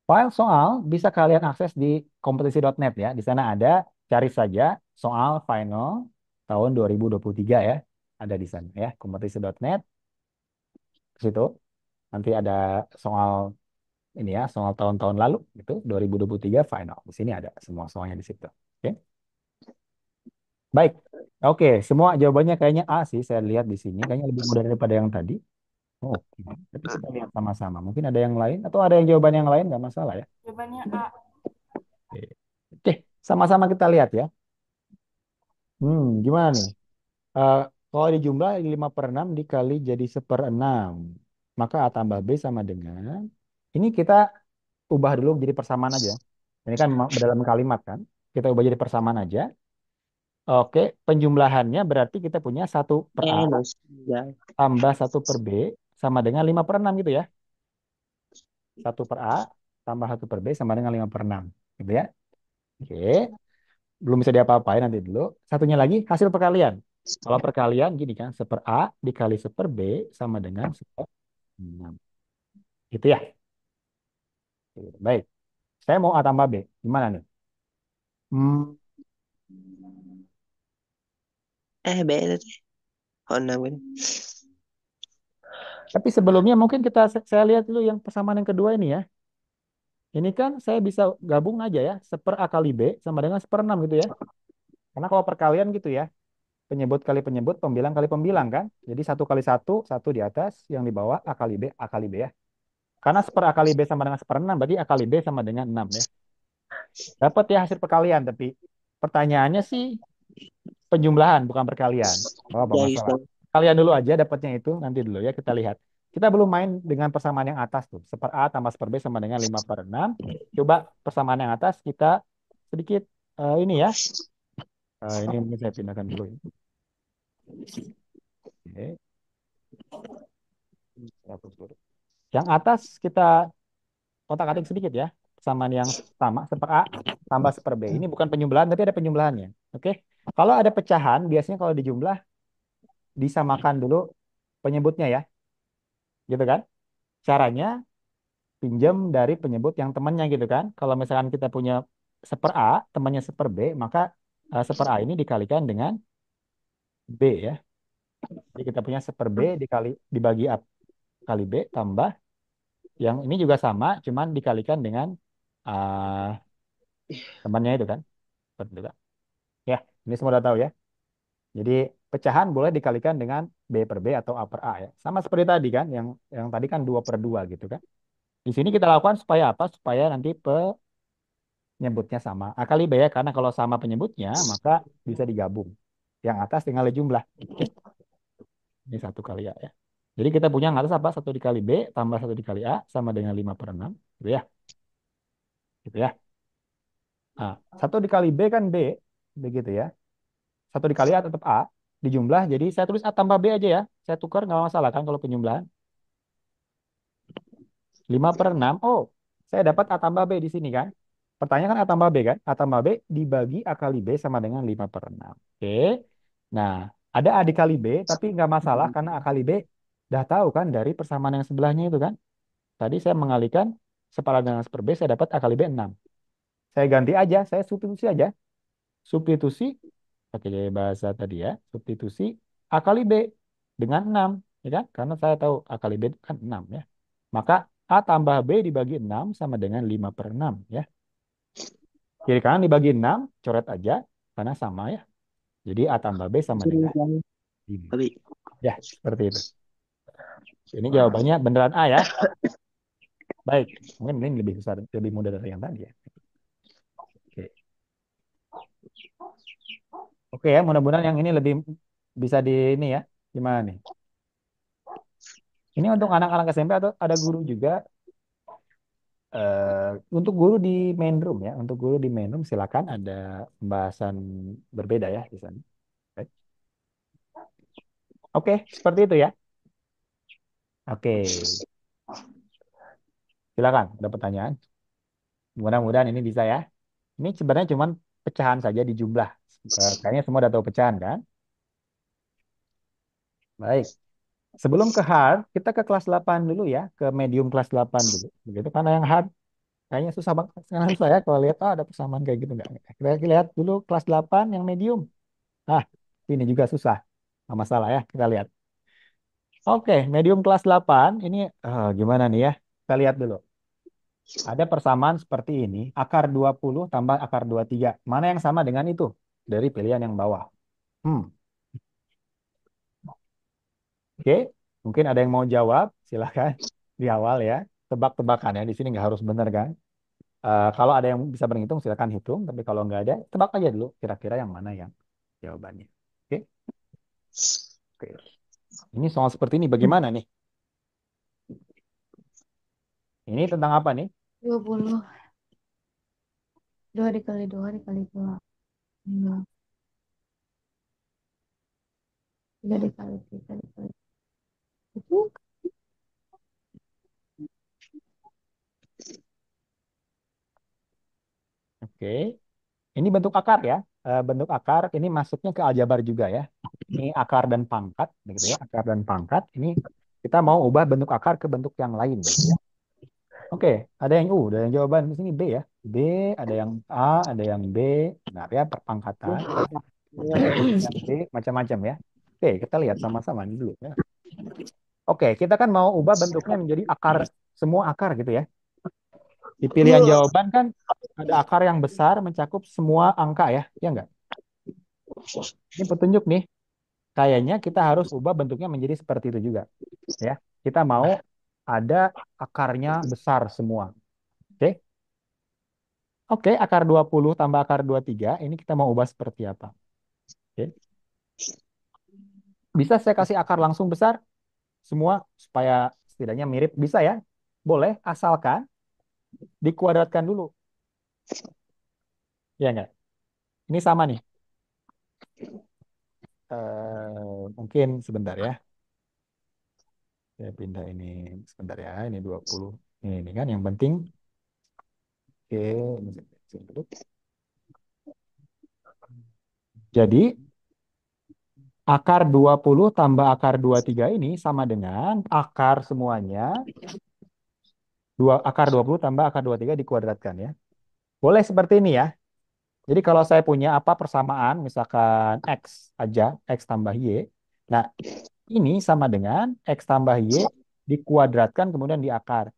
File soal bisa kalian akses di kompetisi.net ya. Di sana ada cari saja soal final tahun 2023 ya. Ada di sana ya, kompetisi.net. Ke situ nanti ada soal ini ya, soal tahun-tahun lalu gitu, 2023 final. Di sini ada semua soalnya di situ. Oke. Baik. Oke, semua jawabannya kayaknya A sih saya lihat di sini. Kayaknya lebih mudah daripada yang tadi. Oke. Tapi kita lihat sama-sama. Mungkin ada yang lain atau ada yang jawaban yang lain nggak masalah ya. Jawabannya A. Oke. Oke, sama-sama kita lihat ya. Gimana nih? Eh, Kalau dijumlah 5 per 6 dikali jadi 1/6. Maka A tambah B sama dengan. Ini kita ubah dulu jadi persamaan aja. Ini kan dalam kalimat kan. Kita ubah jadi persamaan aja. Oke, penjumlahannya berarti kita punya 1/A Mas. Ya. tambah 1/B sama dengan 5/6 gitu ya. 1/A tambah 1/B sama dengan 5/6. Gitu ya. Oke, belum bisa diapa-apain nanti dulu. Satunya lagi hasil perkalian. Kalau perkalian gini kan, 1/A dikali 1/B sama dengan 1/6. Gitu ya. Oke, baik, saya mau A tambah B. Gimana nih? Hmm, B tadi. Oh, 6 kan. tapi sebelumnya mungkin saya lihat dulu yang persamaan yang kedua ini ya. Ini kan saya bisa gabung aja ya. 1/A kali B sama dengan 1/6 gitu ya. Karena kalau perkalian gitu ya. Penyebut kali penyebut, pembilang kali pembilang kan. Jadi 1 kali 1, 1 di atas, yang di bawah A kali B ya. Karena 1/A kali B sama dengan 1/6, berarti A kali B sama dengan 6 ya. Dapat ya hasil perkalian, tapi pertanyaannya sih penjumlahan, bukan perkalian. Oh, apa Ya, masalah. bisa. Kalian dulu aja dapatnya itu, nanti dulu ya kita lihat. Kita belum main dengan persamaan yang atas tuh. 1/A tambah 1/B sama dengan 5/6. Coba persamaan yang atas kita sedikit ini ya. Ini mungkin saya pindahkan dulu ya. Oke. Hapus dulu. Yang atas kita kotak-atik sedikit ya. Persamaan yang sama, 1/A tambah 1/B. Ini bukan penjumlahan, tapi ada penjumlahannya. Oke. Kalau ada pecahan, biasanya kalau dijumlah, disamakan dulu penyebutnya ya. Gitu kan? Caranya, pinjam dari penyebut yang temannya gitu kan. Kalau misalkan kita punya 1/A, temannya 1/B, maka 1/A ini dikalikan dengan B ya. Jadi kita punya 1/B dibagi A kali B tambah yang ini juga sama, cuman dikalikan dengan uh, temannya itu kan. Seperti itu kan. Ya, ini semua udah tahu ya. Jadi pecahan boleh dikalikan dengan B/B atau A/A ya. Sama seperti tadi kan, yang tadi kan 2/2 gitu kan. Di sini kita lakukan supaya apa? Supaya nanti penyebutnya sama. A kali B ya, karena kalau sama penyebutnya maka bisa digabung. Yang atas tinggal jumlah. Oke, ini 1 kali A ya. Jadi kita punya yang atas apa? 1 dikali B tambah 1 dikali A sama dengan 5/6. Gitu ya. Gitu ya. Nah, 1 dikali B kan B. Begitu ya. 1 dikali A tetap A. Dijumlah, jadi saya tulis A tambah B aja ya. Saya tukar nggak masalah kan kalau penjumlahan. 5/6. Oh, saya dapat A tambah B di sini kan. Pertanyaan kan A tambah B kan. A tambah B dibagi A kali B sama dengan 5/6. Oke. Nah, ada A dikali B, tapi nggak masalah karena A kali B udah tahu kan dari persamaan yang sebelahnya itu kan. Tadi saya mengalihkan 1/A dengan 1/B, saya dapat A kali B 6. Saya ganti aja, saya substitusi aja. Substitusi, pakai gaya bahasa tadi ya. Substitusi A kali B dengan 6. Ya kan? Karena saya tahu A kali B itu kan 6 ya. Maka A tambah B dibagi 6 sama dengan 5/6 ya. Kiri kanan dibagi 6, coret aja karena sama ya. Jadi A tambah B sama dengan 5. Tapi Ya, seperti itu. Ini jawabannya beneran A ya. Baik, mungkin ini lebih besar, lebih mudah dari yang tadi ya. Oke, oke ya, mudah-mudahan yang ini lebih bisa di ini ya. Gimana nih? Ini untuk anak-anak SMP atau ada guru juga. Untuk guru di main room ya. Untuk guru di main room silakan ada pembahasan berbeda ya di sana. Baik. Oke, seperti itu ya. Oke, silakan. Ada pertanyaan? Mudah-mudahan ini bisa ya. Ini sebenarnya cuma pecahan saja di jumlah. Kayaknya semua udah tahu pecahan kan? Baik. Sebelum ke hard, kita ke kelas 8 dulu ya, ke medium kelas 8 dulu. Begitu karena yang hard Kayaknya susah banget. Sekarang susah ya kalau lihat, oh ada persamaan kayak gitu nggak? Kita lihat dulu kelas 8 yang medium. Ah, ini juga susah. Nggak masalah ya, kita lihat. Oke, medium kelas 8 ini gimana nih ya? Kita lihat dulu. Ada persamaan seperti ini, akar 20 tambah akar 23. Mana yang sama dengan itu? Dari pilihan yang bawah. Hmm, oke. Mungkin ada yang mau jawab, silakan di awal ya. Tebak-tebakan ya, di sini nggak harus benar kan? Kalau ada yang bisa berhitung, silakan hitung. Tapi kalau nggak ada, tebak aja dulu kira-kira yang mana yang jawabannya. Oke, oke. Ini soal seperti ini bagaimana nih? Ini tentang apa nih? 20. 2 dikali 2 dikali 2. 3 dikali 3 dikali 1. Oke, ini bentuk akar ya. Bentuk akar ini masuknya ke aljabar juga ya. Ini akar dan pangkat, gitu ya. Akar dan pangkat. Ini kita mau ubah bentuk akar ke bentuk yang lain, gitu ya. Oke, ada yang ada yang jawaban di sini B ya. B, ada yang A, ada yang B. Benar ya, perpangkatan. Yang C, macam-macam ya. Oke, kita lihat sama-sama ini dulu ya. Oke, kita kan mau ubah bentuknya menjadi akar, semua akar gitu ya. Di pilihan jawaban kan ada akar yang besar mencakup semua angka ya, ya enggak? Ini petunjuk nih, kayaknya kita harus ubah bentuknya menjadi seperti itu juga ya. Kita mau ada akarnya besar semua. Oke? Oke, akar 20 tambah akar 23, ini kita mau ubah seperti apa? Oke. Bisa saya kasih akar langsung besar semua supaya setidaknya mirip, bisa ya? Boleh, asalkan dikuadratkan dulu. Ya enggak? Ini sama nih. Mungkin sebentar ya. Saya pindah ini sebentar ya. Ini 20. Ini kan yang penting. Oke, ini saya dulu. Jadi akar 20 tambah akar 23 ini sama dengan akar semuanya akar 20 tambah akar 23 dikuadratkan ya. Boleh seperti ini ya. Jadi kalau saya punya apa persamaan misalkan X aja, X tambah Y. Nah, ini sama dengan X tambah Y dikuadratkan kemudian diakar.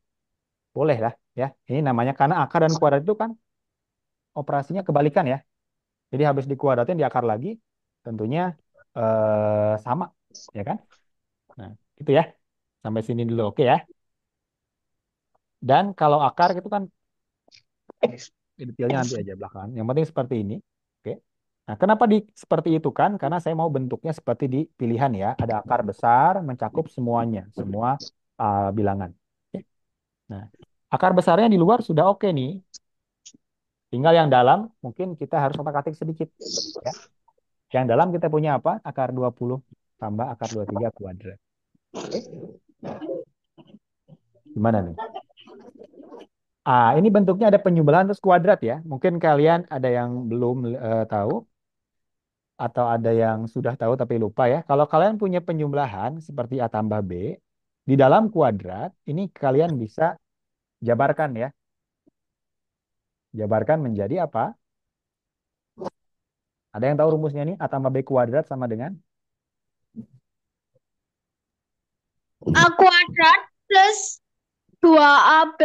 Boleh lah ya. Ini namanya karena akar dan kuadrat itu kan operasinya kebalikan ya. Jadi habis dikuadratin diakar lagi, tentunya sama, ya kan? Nah, itu ya. Sampai sini dulu, oke ya. Dan kalau akar itu kan detailnya nanti aja belakangan. Yang penting seperti ini, oke. Nah, kenapa seperti itu kan? Karena saya mau bentuknya seperti di pilihan ya. Ada akar besar mencakup semuanya, semua bilangan. Oke. Nah, akar besarnya di luar sudah oke nih. Tinggal yang dalam mungkin kita harus otak-atik sedikit. Ya. Yang dalam kita punya apa? Akar 20 tambah akar 23 kuadrat. Oke. Gimana nih? Ini bentuknya ada penyebelahan terus kuadrat ya. Mungkin kalian ada yang belum tahu atau ada yang sudah tahu tapi lupa ya. Kalau kalian punya penyebelahan seperti A tambah B, di dalam kuadrat ini kalian bisa jabarkan ya. Jabarkan menjadi apa? Ada yang tahu rumusnya nih? A tambah B kuadrat sama dengan? A kuadrat plus 2AB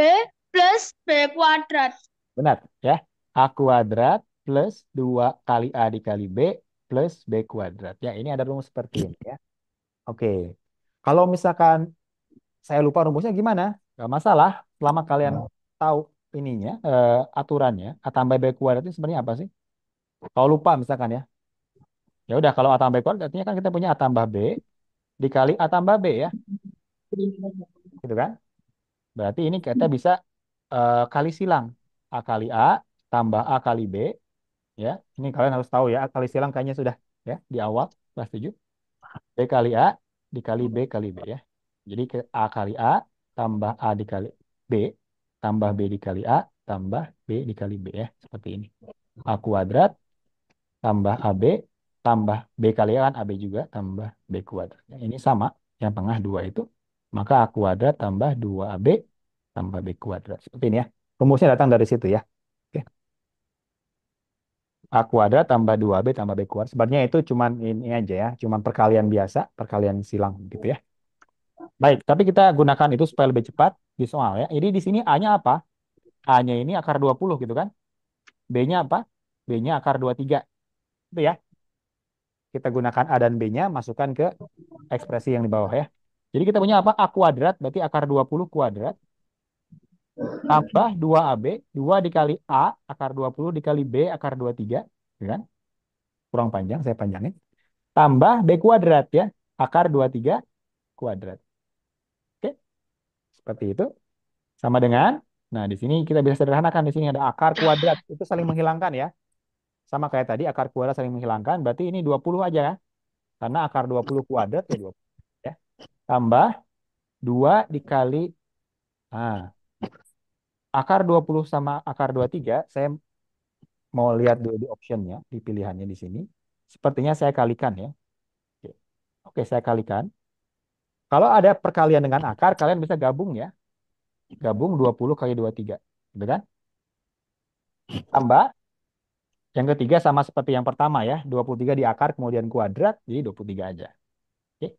plus B kuadrat. Benar ya. A kuadrat plus 2 kali A dikali B plus B kuadrat. Ya, ini ada rumus seperti ini ya. Oke. Kalau misalkan saya lupa rumusnya gimana? Gak masalah. Selama kalian tahu ininya, aturannya, A tambah B kuadrat itu sebenarnya apa sih? Kalau lupa misalkan ya. Ya udah, kalau A tambah B kuadrat artinya kan kita punya A tambah B dikali A tambah B ya. Gitu kan? Berarti ini kita bisa kali silang. A kali A tambah A kali B. Ya, ini kalian harus tahu ya. A kali silang kayaknya sudah ya di awal kelas 7. B kali A dikali B kali B ya. Jadi A kali A tambah A dikali B tambah B dikali A tambah B dikali B ya. Seperti ini. A kuadrat tambah AB tambah B kali A kan AB juga tambah B kuadrat. Ini sama. Yang tengah 2 itu. Maka A kuadrat tambah 2AB tambah B kuadrat. Seperti ini ya. Rumusnya datang dari situ ya. Oke. A kuadrat tambah 2B tambah B kuadrat. Sebenarnya itu cuman ini aja ya. Cuman perkalian biasa, perkalian silang gitu ya. Baik, tapi kita gunakan itu supaya lebih cepat di soal ya. Jadi di sini A-nya apa? A-nya ini akar 20 gitu kan. B-nya apa? B-nya akar 23. Itu ya. Kita gunakan A dan B-nya, masukkan ke ekspresi yang di bawah ya. Jadi kita punya apa? A kuadrat, berarti akar 20 kuadrat, tambah 2AB, 2 dikali A, akar 20 dikali B, akar 23. Gitu kan? Kurang panjang, saya panjangin. Tambah B kuadrat ya, akar 23 kuadrat. Oke, seperti itu. Sama dengan, nah di sini kita bisa sederhanakan, di sini ada akar kuadrat, itu saling menghilangkan ya. Sama kayak tadi, akar kuadrat saling menghilangkan, berarti ini 20 aja ya. Karena akar 20 kuadrat ya 20. Ya. Tambah 2 dikali, nah, akar 20 sama akar 23, saya mau lihat dulu di optionnya, di pilihannya di sini. Sepertinya saya kalikan ya. Oke, oke, saya kalikan. Kalau ada perkalian dengan akar, kalian bisa gabung ya. Gabung 20 kali 23. Gitu kan? Tambah, yang ketiga sama seperti yang pertama ya. 23 di akar, kemudian kuadrat, jadi 23 aja. Oke,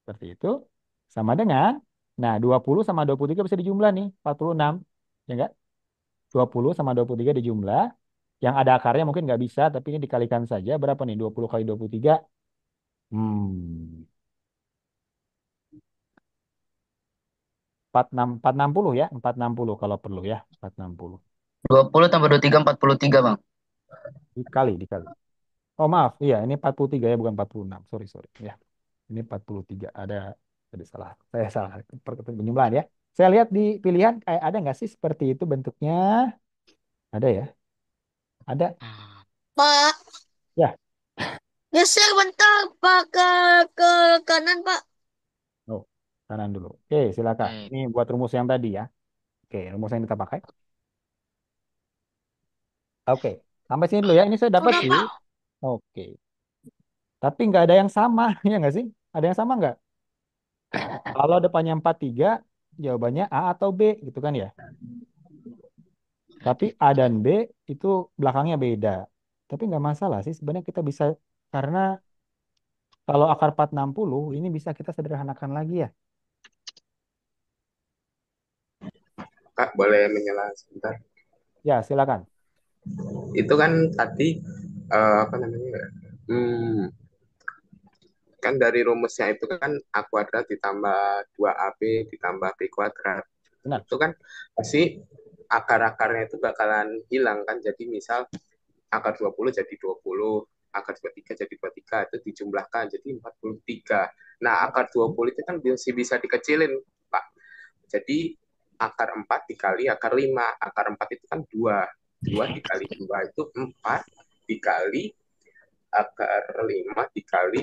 seperti itu. Sama dengan, nah 20 sama 23 bisa dijumlah nih, 46. Ya enggak? 20 sama 23 dijumlah. Yang ada akarnya mungkin nggak bisa, tapi ini dikalikan saja. Berapa nih? 20 kali 23. Hmm, 460 ya. 460 kalau perlu ya. 460. 20 tambah 23, 43, Bang. Dikali, dikali. Oh maaf, iya ini 43 ya, bukan 46. Sorry, sorry. Ya, ini 43. Ada, tadi salah. Saya salah penjumlahan ya. Saya lihat di pilihan, kayak ada nggak sih seperti itu bentuknya? Ada ya? Ada. Pak, Ya. geser bentar, Pak, ke kanan, Pak. Oh, kanan dulu. Oke, silakan. Baik. Ini buat rumus yang tadi ya. Oke, rumus yang kita pakai. Oke, sampai sini dulu ya. Ini saya dapat Udah, sih. Pak. Oke, tapi nggak ada yang sama, ya nggak sih? Ada yang sama nggak? Kalau depannya 43, jawabannya A atau B, gitu kan ya. Tapi A dan B itu belakangnya beda. Tapi nggak masalah sih. Sebenarnya kita bisa, karena kalau akar 460, ini bisa kita sederhanakan lagi ya. Kak, boleh menyela sebentar? Ya, silakan. Itu kan tadi apa namanya? Hmm, kan dari rumusnya itu kan A kuadrat ditambah 2AB ditambah B kuadrat. Benar. Itu kan pasti akar-akarnya itu bakalan hilang kan. Jadi misal akar 20 jadi 20, akar 23 jadi 23, itu dijumlahkan jadi 43. Nah, akar 20 itu kan masih bisa dikecilin, Pak. Jadi akar 4 dikali akar 5. Akar 4 itu kan 2. 2 dikali 2 itu 4 dikali akar 5 dikali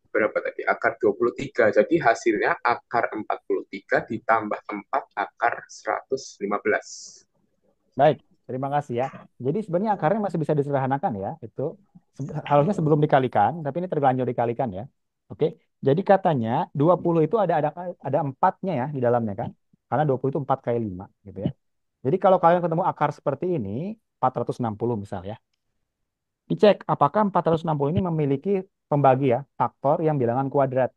berapa tadi? Akar 23. Jadi hasilnya akar 43 ditambah 4 akar 115. Baik, terima kasih ya. Jadi sebenarnya akarnya masih bisa disederhanakan ya. Itu harusnya sebelum dikalikan, tapi ini terlanjur dikalikan ya. Oke. Jadi katanya 20 itu ada empatnya ya di dalamnya kan. Karena 20 itu 4 kali 5 gitu ya. Jadi kalau kalian ketemu akar seperti ini, 460 misal ya. Dicek apakah 460 ini memiliki pembagi ya, faktor yang bilangan kuadrat.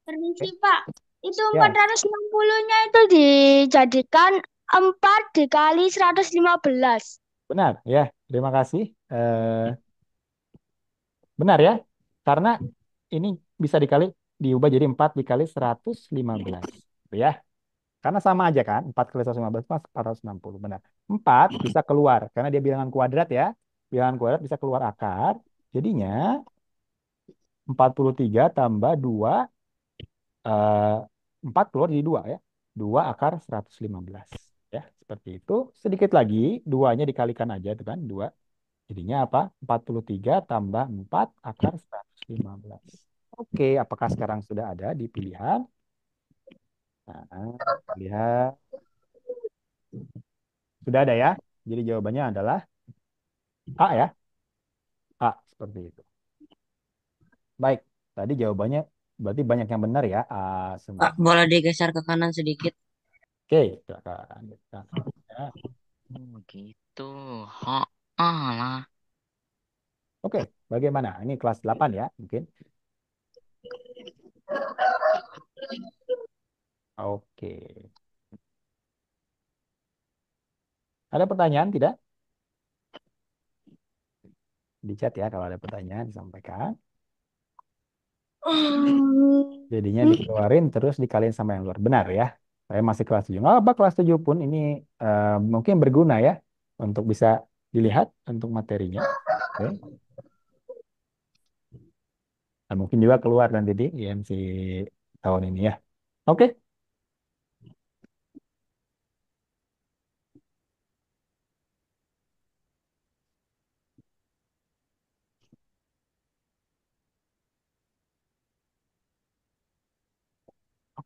Permisi, Oke. Pak. Itu Ya, 460-nya itu dijadikan 4 dikali 115. benar ya. Terima kasih. Benar ya. Karena ini bisa diubah jadi 4 dikali 115. Gitu ya. Karena sama aja kan. 4 kali 115 pas 460. Benar. 4 bisa keluar. Karena dia bilangan kuadrat ya. Bilangan kuadrat bisa keluar akar. Jadinya 43 tambah 2. eh, 4 keluar jadi 2 ya. 2 akar 115. Ya. Seperti itu. Sedikit lagi. 2-nya dikalikan aja itu kan. 2. Jadinya apa? 43 tambah 4 akar 115. Oke, apakah sekarang sudah ada di pilihan? Nah, lihat. Sudah ada ya. Jadi jawabannya adalah A ya. A, seperti itu. Baik, tadi jawabannya berarti banyak yang benar ya. A Pak, semua. boleh digeser ke kanan sedikit? Oke, silakan. Ya. gitu. Oh, alah. Oke, bagaimana? Ini kelas 8 ya, mungkin. Oke. Ada pertanyaan tidak? Di chat ya, kalau ada pertanyaan disampaikan. Jadinya dikeluarin terus dikaliin sama yang luar. Benar ya. Saya masih kelas 7. Nggak apa kelas 7 pun ini mungkin berguna ya untuk bisa dilihat untuk materinya. Oke. Dan mungkin juga keluar nanti di IMC tahun ini ya. Oke.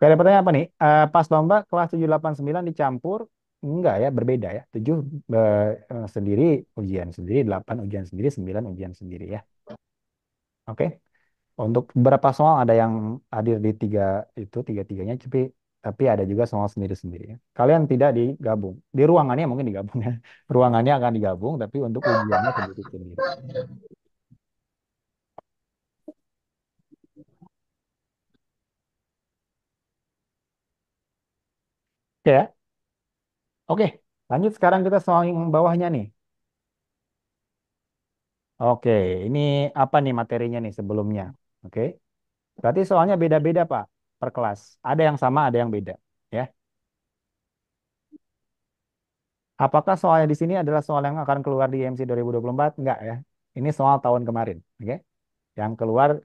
Oke, ada pertanyaan apa nih? Pas lomba kelas 7, 8, 9 dicampur? Enggak ya, berbeda ya. 7 sendiri, ujian sendiri, 8 ujian sendiri, 9 ujian sendiri ya. Oke. Untuk beberapa soal ada yang hadir di tiga-tiganya, tapi ada juga soal sendiri-sendiri ya. Kalian tidak digabung. Di ruangannya mungkin digabung ya. Ruangannya akan digabung, tapi untuk ujiannya sendiri-sendiri. Oke ya. Oke, lanjut sekarang kita soal yang bawahnya nih. Oke, ini apa nih materinya nih sebelumnya? Oke, berarti soalnya beda-beda Pak per kelas. Ada yang sama, ada yang beda. Ya, apakah soalnya di sini adalah soal yang akan keluar di IMC 2024? Enggak ya. Ini soal tahun kemarin. Oke, yang keluar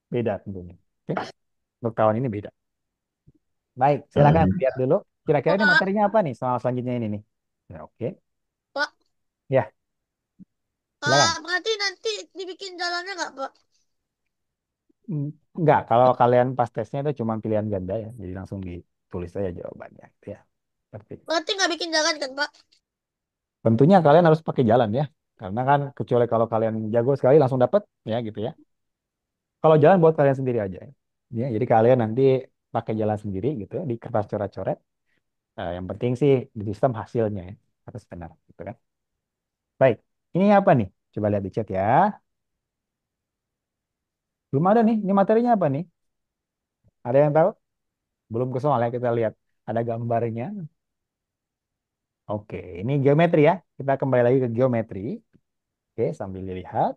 beda tentunya. Oke, untuk tahun ini beda. Baik, silakan lihat dulu. Kira-kira ini Pak, materinya apa nih soal selanjutnya ini nih? Ya, oke, Pak, ya silakan. berarti nanti dibikin jalannya nggak, Pak? Hmm, Enggak, kalau kalian pas tesnya itu cuma pilihan ganda ya, jadi langsung ditulis aja jawabannya, gitu ya. Seperti itu. Berarti nggak bikin jalan kan, Pak? Tentunya kalian harus pakai jalan ya, karena kan kecuali kalau kalian jago sekali langsung dapat ya gitu ya. Kalau jalan buat kalian sendiri aja ya, jadi kalian nanti pakai jalan sendiri gitu ya, di kertas coret-coret. Yang penting sih di sistem hasilnya ya, harus benar gitu kan. Baik, ini apa nih? Coba lihat di chat ya. Belum ada nih, ini materinya apa nih? Ada yang tahu? Belum ke soal ya, kita lihat ada gambarnya. Oke, ini geometri ya. Kita kembali lagi ke geometri. Oke, sambil dilihat.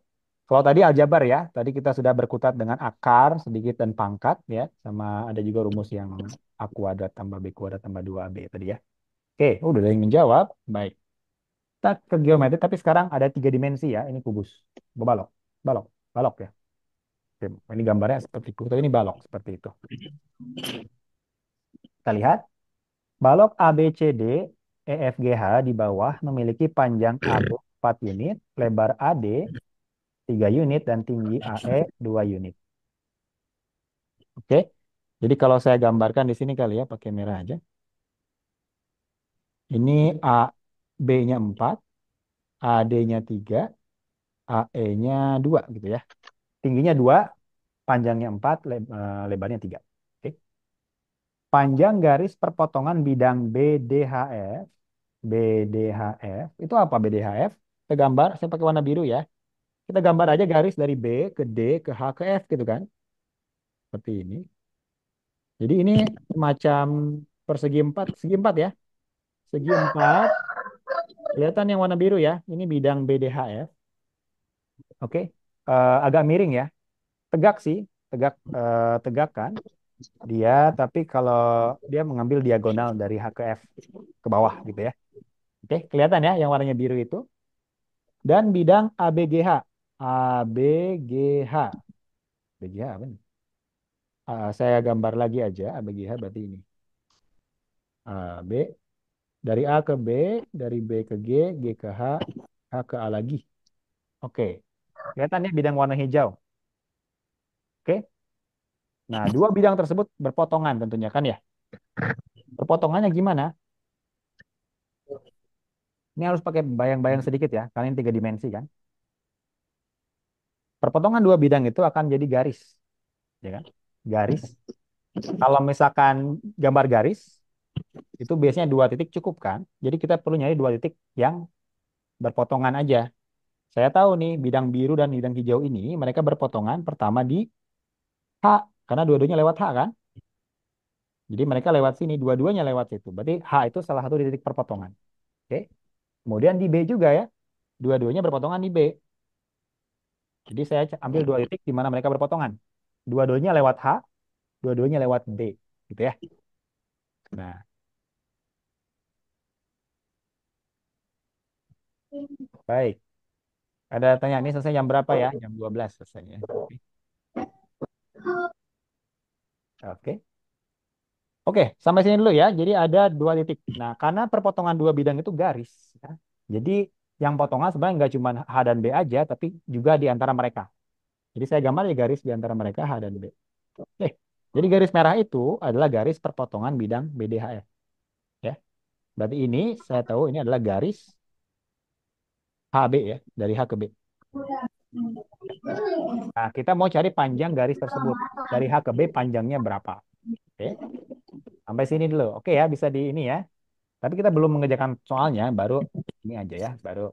Kalau tadi aljabar ya, tadi kita sudah berkutat dengan akar sedikit dan pangkat ya, sama ada juga rumus yang A kuadrat tambah B kuadrat tambah 2AB tadi ya. Oke, udah ada yang menjawab. Baik. Kita ke geometri, tapi sekarang ada 3 dimensi ya. Ini kubus. Balok, balok, balok ya. Oke, ini gambarnya seperti kubus, tapi ini balok seperti itu. Kita lihat. Balok ABCD EFGH di bawah memiliki panjang AB 4 unit, lebar AD 3 unit, dan tinggi AE 2 unit. Oke. Jadi kalau saya gambarkan di sini kali ya, pakai merah aja. Ini AB-nya 4, AD-nya 3, AE-nya 2 gitu ya. Tingginya 2, panjangnya 4, lebarnya 3. Oke. Panjang garis perpotongan bidang BDHF. BDHF. Itu apa BDHF? Kita gambar, saya pakai warna biru ya. Kita gambar aja garis dari B ke D ke H ke F gitu kan. Seperti ini. Jadi ini semacam persegi empat, segi empat ya. Segi empat, kelihatan yang warna biru ya. Ini bidang BDHF. Oke. Agak miring ya. Tegak sih, tegak kan dia, tapi kalau dia mengambil diagonal dari H ke F ke bawah gitu ya. Oke, kelihatan ya yang warnanya biru itu. Dan bidang ABGH. ABGH. ABGH apa nih? Saya gambar lagi aja ABGH berarti ini. B dari A ke B, dari B ke G, G ke H, H ke A lagi. Oke. Kelihatan ya bidang warna hijau. Oke. Nah, dua bidang tersebut berpotongan tentunya kan ya. Berpotongannya gimana? Ini harus pakai bayang-bayang sedikit ya, karena ini 3 dimensi kan. Perpotongan dua bidang itu akan jadi garis, ya kan? Garis. Kalau misalkan gambar garis, itu biasanya 2 titik cukup kan? Jadi kita perlu nyari 2 titik yang berpotongan aja. Saya tahu nih bidang biru dan bidang hijau ini mereka berpotongan pertama di H karena dua-duanya lewat H kan? Jadi mereka lewat sini, dua-duanya lewat situ. Berarti H itu salah satu titik perpotongan. Oke. Kemudian di B juga ya, dua-duanya berpotongan di B. Jadi saya ambil 2 titik di mana mereka berpotongan. Dua-duanya lewat H, dua-duanya lewat B, gitu ya. Nah, baik. Ada tanya ini selesai jam berapa ya? Jam 12 selesainya. Oke. Oke. Oke, sampai sini dulu ya. Jadi ada 2 titik. Nah, karena perpotongan 2 bidang itu garis, ya. Jadi yang potongan sebenarnya nggak cuma H dan B aja, tapi juga di antara mereka. Jadi saya gambar di garis di antara mereka H dan B. Oke. Jadi garis merah itu adalah garis perpotongan bidang BDHF. Ya. Berarti ini saya tahu ini adalah garis HB ya, dari H ke B. Nah, kita mau cari panjang garis tersebut. Dari H ke B panjangnya berapa? Oke. Sampai sini dulu. Oke ya, bisa di ini ya. Tapi kita belum mengerjakan soalnya, baru ini aja ya, baru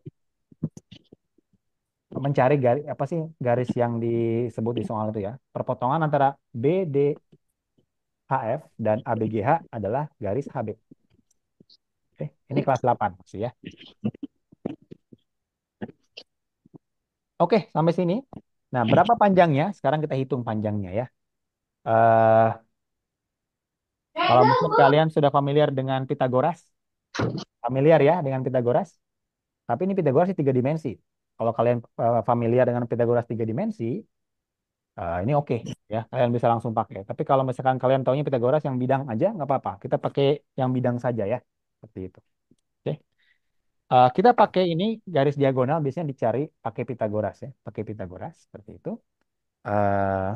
mencari garis apa sih garis yang disebut di soal itu ya. Perpotongan antara BDHF dan ABGH adalah garis HB. Oke, ini kelas 8 masih ya. Oke, sampai sini. Nah, berapa panjangnya? Sekarang kita hitung panjangnya ya. Eh Kalau mungkin kalian sudah familiar dengan Pitagoras, familiar ya dengan Pitagoras. Tapi ini Pitagoras di 3 dimensi. Kalau kalian familiar dengan Pitagoras 3 dimensi, ini oke ya, kalian bisa langsung pakai. Tapi kalau misalkan kalian taunya Pitagoras yang bidang aja, nggak apa-apa. Kita pakai yang bidang saja ya, seperti itu. Oke. Kita pakai ini garis diagonal biasanya dicari pakai Pitagoras ya, pakai Pitagoras seperti itu. Eh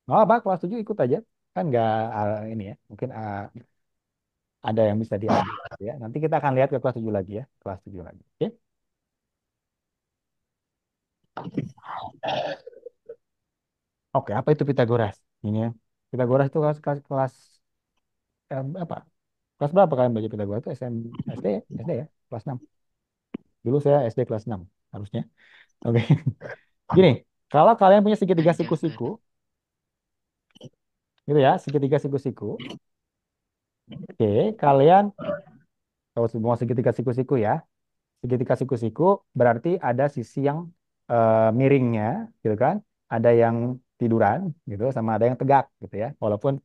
Nggak apa, kelas 7 ikut aja. Kan nggak ini ya, mungkin ada yang bisa diambil gitu ya. Nanti kita akan lihat ke kelas 7 lagi ya, kelas 7 lagi. Oke. Oke, apa itu Pitagoras? Ini ya. Pitagoras itu kelas apa? Kelas berapa kalian belajar Pitagoras itu SD ya? SD ya? Kelas 6. Dulu saya SD kelas 6 harusnya. Oke. Gini, kalau kalian punya segitiga Aja siku-siku, gitu ya, segitiga siku-siku. Oke, kalian kalau semua segitiga siku-siku ya, segitiga siku-siku berarti ada sisi yang miringnya, gitu kan? Ada yang tiduran, gitu, sama ada yang tegak, gitu ya. Walaupun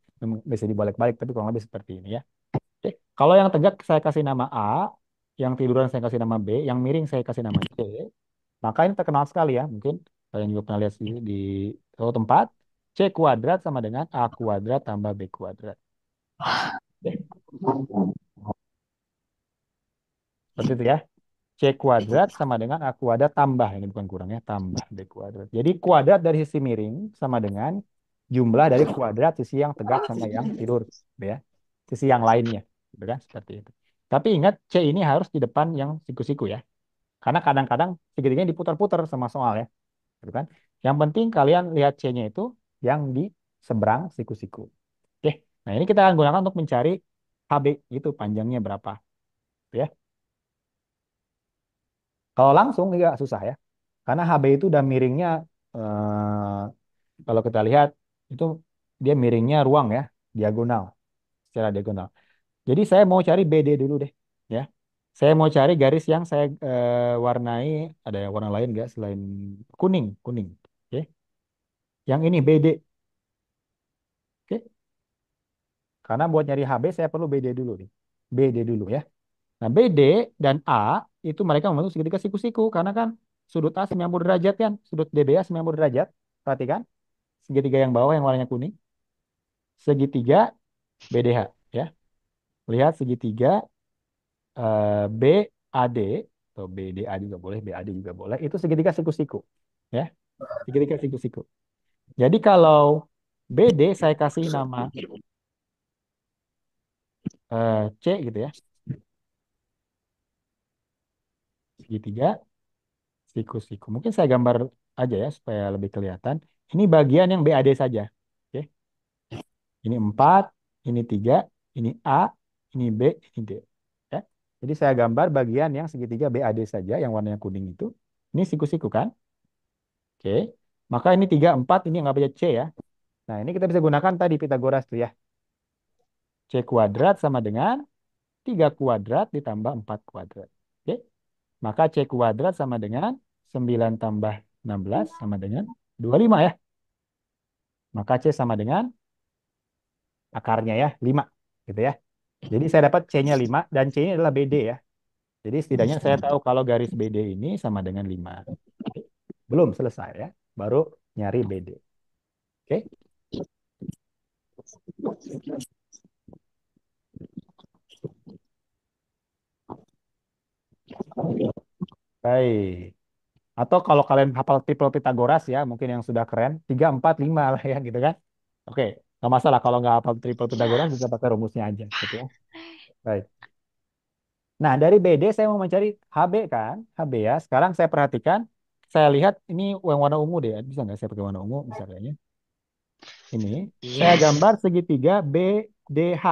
bisa dibalik-balik, tapi kurang lebih seperti ini ya. Oke. Kalau yang tegak saya kasih nama A, yang tiduran saya kasih nama B, yang miring saya kasih nama C. Maka ini terkenal sekali ya, mungkin kalian juga pernah lihat di suatu tempat. C kuadrat sama dengan A kuadrat tambah B kuadrat. Oke. Seperti itu ya. C kuadrat sama dengan A kuadrat tambah, ini bukan kurang ya, tambah B kuadrat. Jadi kuadrat dari sisi miring sama dengan jumlah dari kuadrat sisi yang tegak sama yang tidur, gitu ya. Sisi yang lainnya, gitu kan? Seperti itu. Tapi ingat C ini harus di depan yang siku-siku ya. Karena kadang-kadang segitiganya diputar-putar sama soal ya, gitu kan? Yang penting kalian lihat C-nya itu yang di seberang siku-siku. Oke. Nah, ini kita akan gunakan untuk mencari HB itu panjangnya berapa, gitu ya. Kalau langsung nggak susah ya. Karena HB itu udah miringnya kalau kita lihat itu dia miringnya ruang ya, diagonal, secara diagonal. Jadi saya mau cari BD dulu deh, ya. Saya mau cari garis yang saya warnai, ada yang warna lain nggak selain kuning, kuning. Oke. Yang ini BD. Oke. Karena buat nyari HB saya perlu BD dulu nih. BD dulu ya. Nah, BD dan A itu mereka membentuk segitiga siku-siku karena kan sudut A 90 derajat kan, sudut DBA 90 derajat. Perhatikan segitiga yang bawah yang warnanya kuning, segitiga BDH ya. Lihat segitiga BAD atau BDA juga boleh, BAD juga boleh. Itu segitiga siku-siku ya, segitiga siku-siku. Jadi kalau BD saya kasih nama C gitu ya, segitiga siku-siku. Mungkin saya gambar aja ya supaya lebih kelihatan. Ini bagian yang BAD saja. Oke. Ini 4, ini 3, ini A, ini B, ini D. Ya. Jadi saya gambar bagian yang segitiga BAD saja, yang warnanya kuning itu. Ini siku-siku kan? Oke. Maka ini 3, 4, ini nggak baca C ya. Nah, ini kita bisa gunakan tadi Pitagoras tuh ya. C kuadrat sama dengan 3 kuadrat ditambah 4 kuadrat. Oke. Maka C kuadrat sama dengan 9 tambah 16 sama dengan 25 ya. Maka C sama dengan akarnya ya, 5. Gitu ya. Jadi saya dapat C-nya 5 dan C-nya adalah BD ya. Jadi setidaknya saya tahu kalau garis BD ini sama dengan 5. Oke. Belum selesai ya. Baru nyari BD. Oke. Baik. Atau kalau kalian hafal triple Pitagoras ya, mungkin yang sudah keren, 3, 4, 5 lah ya gitu kan. Oke, nggak masalah kalau nggak hafal triple Pitagoras bisa pakai rumusnya aja gitu ya. Baik. Nah, dari BD saya mau mencari HB kan, HB ya. Sekarang saya perhatikan, saya lihat ini yang warna ungu deh. Bisa nggak saya pakai warna ungu misalnya? Ini, saya Yes. gambar segitiga BDH.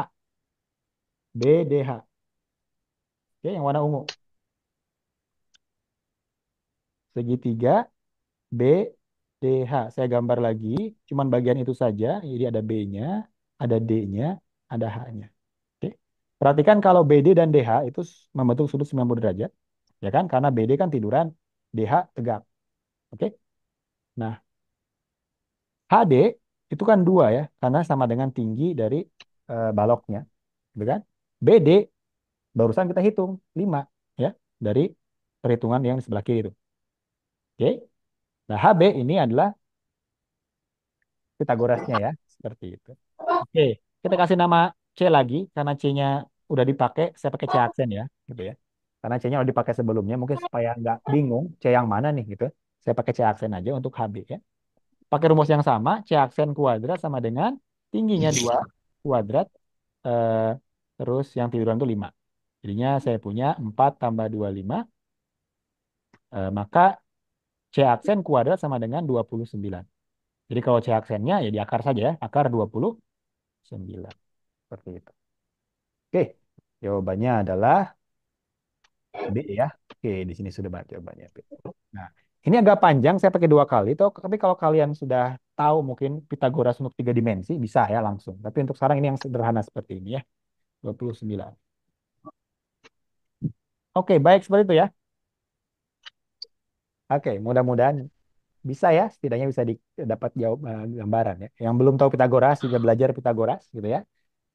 BDH. Oke, yang warna ungu. Segitiga BDH. Saya gambar lagi, cuman bagian itu saja. Jadi ada B-nya, ada D-nya, ada H-nya. Oke. Perhatikan kalau BD dan DH itu membentuk sudut 90 derajat. Ya kan? Karena BD kan tiduran, DH tegak. Oke. Nah, HD itu kan 2 ya, karena sama dengan tinggi dari baloknya. Gitu kan? BD barusan kita hitung 5 ya, dari perhitungan yang di sebelah kiri itu. Oke. Nah, HB ini adalah Pitagorasnya ya, seperti itu. Oke, kita kasih nama C lagi karena C-nya udah dipakai, saya pakai C aksen ya, gitu ya. Karena C-nya udah dipakai sebelumnya, mungkin supaya nggak bingung C yang mana nih gitu. Saya pakai C aksen aja untuk HB ya. Pakai rumus yang sama, C aksen kuadrat sama dengan tingginya 2 kuadrat, eh, terus yang tiduran itu 5. Jadinya saya punya 4 tambah 25, maka C aksen kuadrat sama dengan 29. Jadi kalau C aksennya ya di akar saja ya, akar 29. Seperti itu. Oke, jawabannya adalah B ya. Oke, di sini sudah banyak jawabannya B. Nah, ini agak panjang, saya pakai 2 kali. Tapi kalau kalian sudah tahu mungkin Pitagoras untuk 3 dimensi, bisa ya langsung. Tapi untuk sekarang ini yang sederhana seperti ini ya. 29. Oke, baik seperti itu ya. Oke, mudah-mudahan bisa ya, setidaknya bisa dapat jawab gambaran ya. Yang belum tahu Pitagoras juga belajar Pitagoras gitu ya.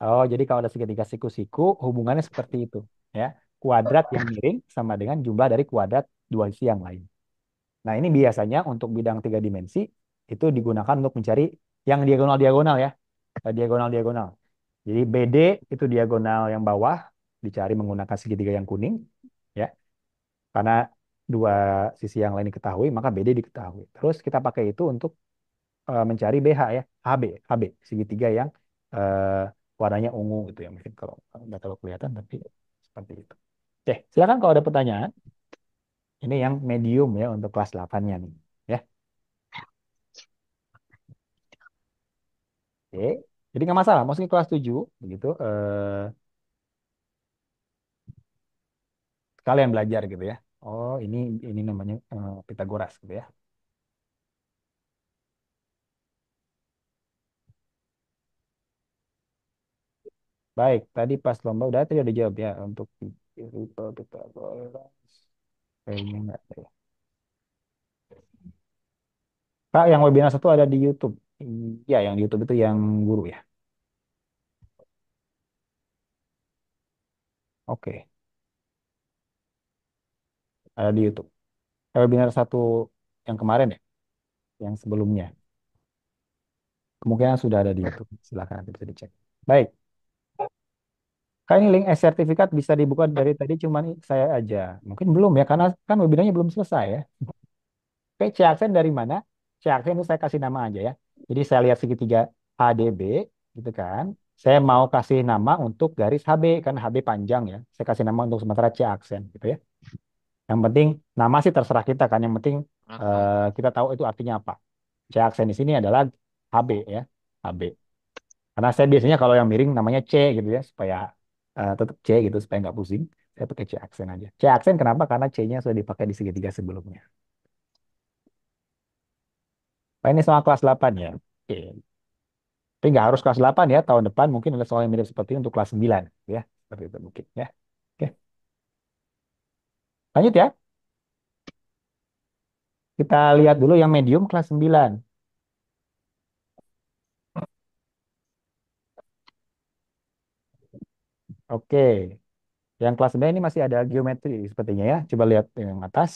Oh, jadi kalau ada segitiga siku-siku, hubungannya seperti itu ya. Kuadrat yang miring sama dengan jumlah dari kuadrat dua sisi yang lain. Nah, ini biasanya untuk bidang 3 dimensi itu digunakan untuk mencari yang diagonal-diagonal ya. Diagonal-diagonal. Jadi BD itu diagonal yang bawah dicari menggunakan segitiga yang kuning ya. Karena dua sisi yang lain diketahui, maka BD diketahui. Terus kita pakai itu untuk mencari BH ya, HB segitiga yang eh, warnanya ungu itu ya, mungkin kalau nggak terlalu kelihatan tapi seperti itu. Oke, silakan kalau ada pertanyaan. Ini yang medium ya untuk kelas 8-nya nih, ya. Oke. Jadi nggak masalah, masukin kelas 7 begitu kalian belajar gitu ya. Oh, ini namanya Pitagoras gitu ya. Baik, tadi pas lomba tadi udah jawab ya untuk Pitagoras. Kayaknya enggak ada ya. Kak, yang webinar satu ada di YouTube. Ya, yang di YouTube itu yang guru ya. Oke, ada di YouTube. Webinar satu yang kemarin ya, yang sebelumnya. Kemungkinan sudah ada di YouTube. Silakan nanti bisa dicek. Baik, Kak ini link sertifikat bisa dibuka dari tadi cuman saya aja. Mungkin belum ya, karena kan webinarnya belum selesai ya. Oke, C aksen dari mana? C aksen itu saya kasih nama aja ya. Jadi saya lihat segitiga HDB gitu kan. Saya mau kasih nama untuk garis HB karena HB panjang ya. Saya kasih nama untuk sementara C aksen gitu ya. Yang penting nama sih terserah kita kan. Yang penting kita tahu itu artinya apa. C aksen di sini adalah HB ya. HB. Karena saya biasanya kalau yang miring namanya C gitu ya, supaya tetap C gitu, supaya nggak pusing. Saya pakai C aksen aja. C aksen kenapa? Karena C-nya sudah dipakai di segitiga sebelumnya. Nah, ini soal kelas 8 ya. Oke. Tapi nggak harus kelas 8 ya. Tahun depan mungkin ada soal yang mirip seperti ini untuk kelas 9 ya. Seperti itu mungkin ya. Oke. Lanjut ya. Kita lihat dulu yang medium kelas 9. Oke. Yang kelas 9 ini masih ada geometri sepertinya ya. Coba lihat yang atas.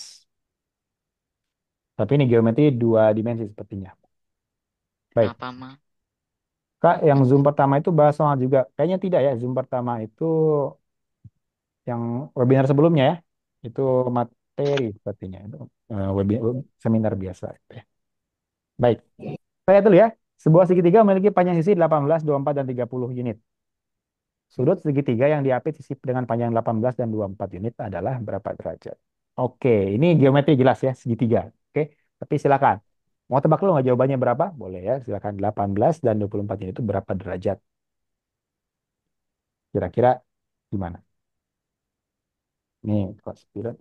Tapi ini geometri dua dimensi sepertinya. Baik. Kenapa, Ma? Kak, yang Zoom pertama itu bahas soal juga. Kayaknya tidak ya. Zoom pertama itu yang webinar sebelumnya ya. Itu materi sepertinya. Itu seminar biasa. Ya. Baik. Saya lihat dulu ya. Sebuah segitiga memiliki panjang sisi 18, 24, dan 30 unit. Sudut segitiga yang diapit sisi dengan panjang 18 dan 24 unit adalah berapa derajat? Oke, ini geometri jelas ya, segitiga. Oke, tapi silakan. Mau tebak dulu nggak jawabannya berapa? Boleh ya, silakan. 18 dan 24 unit itu berapa derajat? Kira-kira gimana? Nih, kelas 9.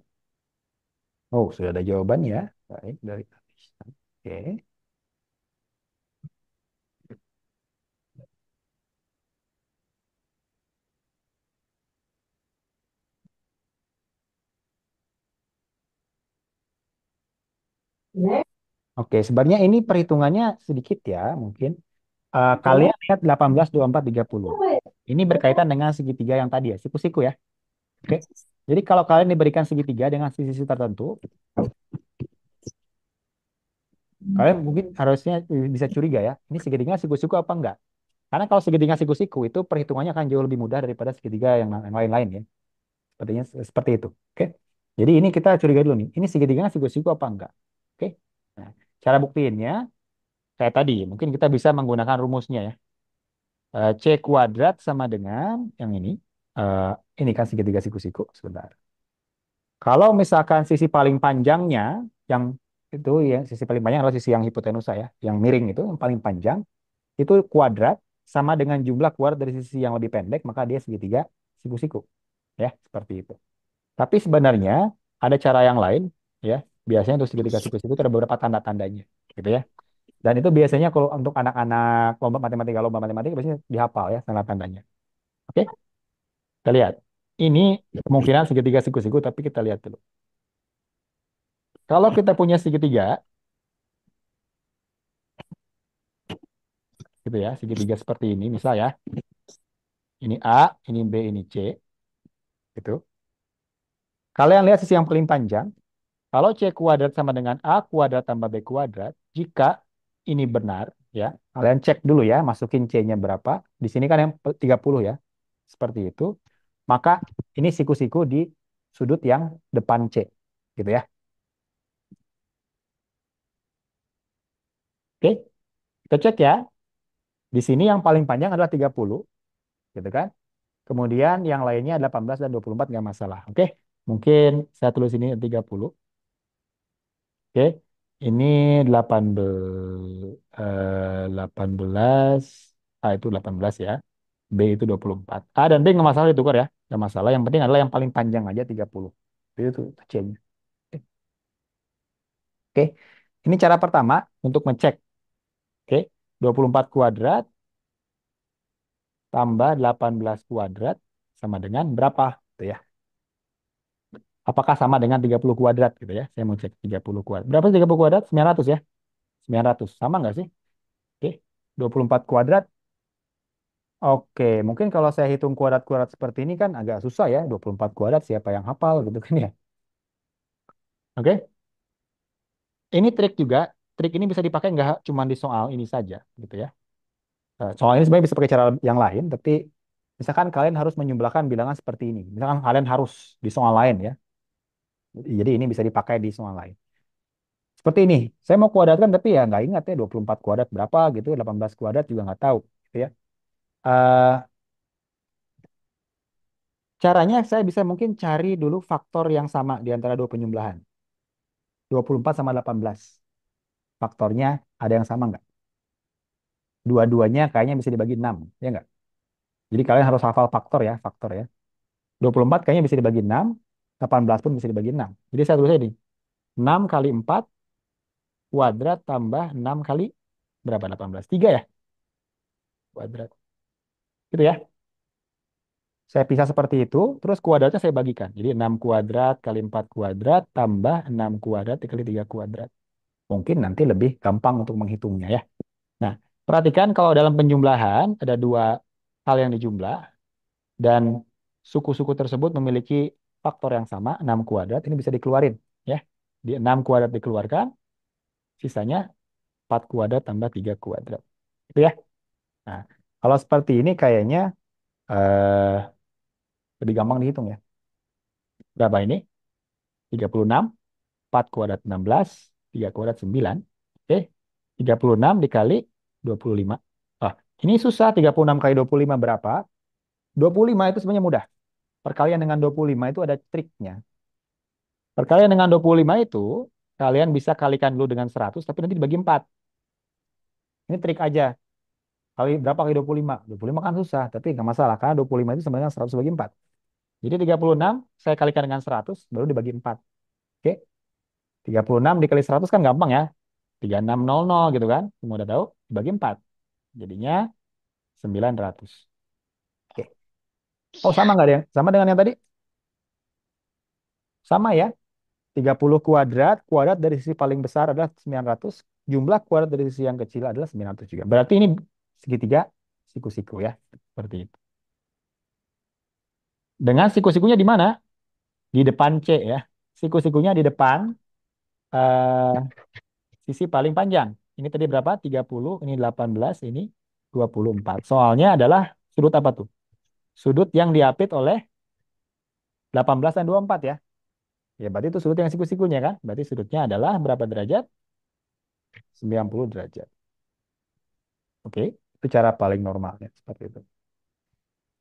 Oh, sudah ada jawabannya. Baik, dari Oke. Oke, sebenarnya ini perhitungannya sedikit ya, mungkin. Kalian lihat 18, 24, 30. Ini berkaitan dengan segitiga yang tadi ya, siku-siku ya. Oke. Jadi kalau kalian diberikan segitiga dengan sisi-sisi tertentu, kalian mungkin harusnya bisa curiga ya, ini segitiganya siku-siku apa enggak? Karena kalau segitiga siku-siku itu perhitungannya akan jauh lebih mudah daripada segitiga yang lain-lain ya. Sepertinya seperti itu. Oke. Jadi ini kita curiga dulu nih, ini segitiganya siku-siku apa enggak? Oke. Nah, cara buktiinnya kayak tadi, mungkin kita bisa menggunakan rumusnya ya. C kuadrat sama dengan yang ini. Eh, ini kan segitiga siku-siku. Sebentar. Kalau misalkan sisi paling panjangnya, yang itu ya sisi paling panjang adalah sisi yang hipotenusa ya, yang miring itu yang paling panjang itu kuadrat sama dengan jumlah kuadrat dari sisi yang lebih pendek, maka dia segitiga siku-siku ya seperti itu. Tapi sebenarnya ada cara yang lain ya. Biasanya untuk segitiga siku-siku itu ada beberapa tanda-tandanya gitu ya. Dan itu biasanya kalau untuk anak-anak lomba matematika biasanya dihafal ya tanda-tandanya. Oke, kita lihat. Ini kemungkinan segitiga siku-siku, tapi kita lihat dulu. Kalau kita punya segitiga, gitu ya, segitiga seperti ini, misal ya, ini A, ini B, ini C, gitu. Kalian lihat sisi yang paling panjang, kalau C kuadrat sama dengan A kuadrat tambah B kuadrat, jika ini benar, ya, kalian cek dulu ya, masukin C-nya berapa. Di sini kan yang 30 ya, seperti itu. Maka ini siku-siku di sudut yang depan C, gitu ya. Oke, kita cek ya. Di sini yang paling panjang adalah 30, gitu kan. Kemudian yang lainnya 18 dan 24 nggak masalah. Oke, mungkin saya tulis ini 30. Oke, ini 18, A itu 18 ya. B itu 24. A dan B nggak masalah ditukar ya. Nggak masalah. Yang penting adalah yang paling panjang aja 30. Itu C-nya. Oke, oke. Ini cara pertama untuk ngecek. Oke, 24 kuadrat tambah 18 kuadrat sama dengan berapa? Tuh ya. Apakah sama dengan 30 kuadrat gitu ya? Saya mau cek 30 kuadrat. Berapa sih 30 kuadrat? 900 ya? 900. Sama nggak sih? Oke. 24 kuadrat. Oke. Mungkin kalau saya hitung kuadrat-kuadrat seperti ini kan agak susah ya. 24 kuadrat siapa yang hafal gitu kan ya. Oke. Ini trik juga. Trik ini bisa dipakai nggak cuma di soal ini saja gitu ya. Soal ini sebenarnya bisa pakai cara yang lain. Tapi misalkan kalian harus menjumlahkan bilangan seperti ini. Misalkan kalian harus di soal lain ya. Jadi ini bisa dipakai di soal lain. Seperti ini, saya mau kuadratkan tapi ya nggak ingat ya 24 kuadrat berapa gitu, 18 kuadrat juga nggak tahu gitu ya. Eh, Caranya saya bisa mungkin cari dulu faktor yang sama di antara dua penjumlahan. 24 sama 18. Faktornya ada yang sama nggak? Dua-duanya kayaknya bisa dibagi 6, ya nggak? Jadi kalian harus hafal faktor ya. 24 kayaknya bisa dibagi 6, 18 pun bisa dibagi 6. Jadi saya tulis ini, 6 kali 4 kuadrat tambah 6 kali berapa? 18. 3 ya? Kuadrat. Gitu ya. Saya pisah seperti itu, terus kuadratnya saya bagikan. Jadi 6 kuadrat kali 4 kuadrat tambah 6 kuadrat dikali 3 kuadrat. Mungkin nanti lebih gampang untuk menghitungnya ya. Nah, perhatikan kalau dalam penjumlahan ada dua hal yang dijumlah dan suku-suku tersebut memiliki faktor yang sama, 6 kuadrat, ini bisa dikeluarin ya. Di 6 kuadrat dikeluarkan, sisanya 4 kuadrat tambah 3 kuadrat. Itu ya. Nah, kalau seperti ini kayaknya eh, lebih gampang dihitung ya. Berapa ini? 36, 4 kuadrat 16, 3 kuadrat 9. Oke, 36 dikali 25. Ah, ini susah, 36 kali 25 berapa? 25 itu sebenarnya mudah. Perkalian dengan 25 itu ada triknya. Perkalian dengan 25 itu, kalian bisa kalikan dulu dengan 100, tapi nanti dibagi 4. Ini trik aja. Kali berapa kali 25? 25 kan susah, tapi nggak masalah, karena 25 itu sebenarnya 100 bagi 4. Jadi 36, saya kalikan dengan 100, baru dibagi 4. Oke, 36 dikali 100 kan gampang ya. 3600 gitu kan. Semua udah tahu, dibagi 4. Jadinya 900. Oke. Oh, sama nggak dia? Sama dengan yang tadi? Sama ya. 30 kuadrat, kuadrat dari sisi paling besar adalah 900, jumlah kuadrat dari sisi yang kecil adalah 900 juga. Berarti ini segitiga siku-siku ya. Seperti itu. Dengan siku-sikunya di mana? Di depan C ya. Siku-sikunya di depan eh, sisi paling panjang. Ini tadi berapa? 30, ini 18, ini 24. Soalnya adalah sudut apa tuh? Sudut yang diapit oleh 18 dan 24 ya. Ya berarti itu sudut yang siku-sikunya kan? Berarti sudutnya adalah berapa derajat? 90 derajat. Oke, itu cara paling normalnya seperti itu.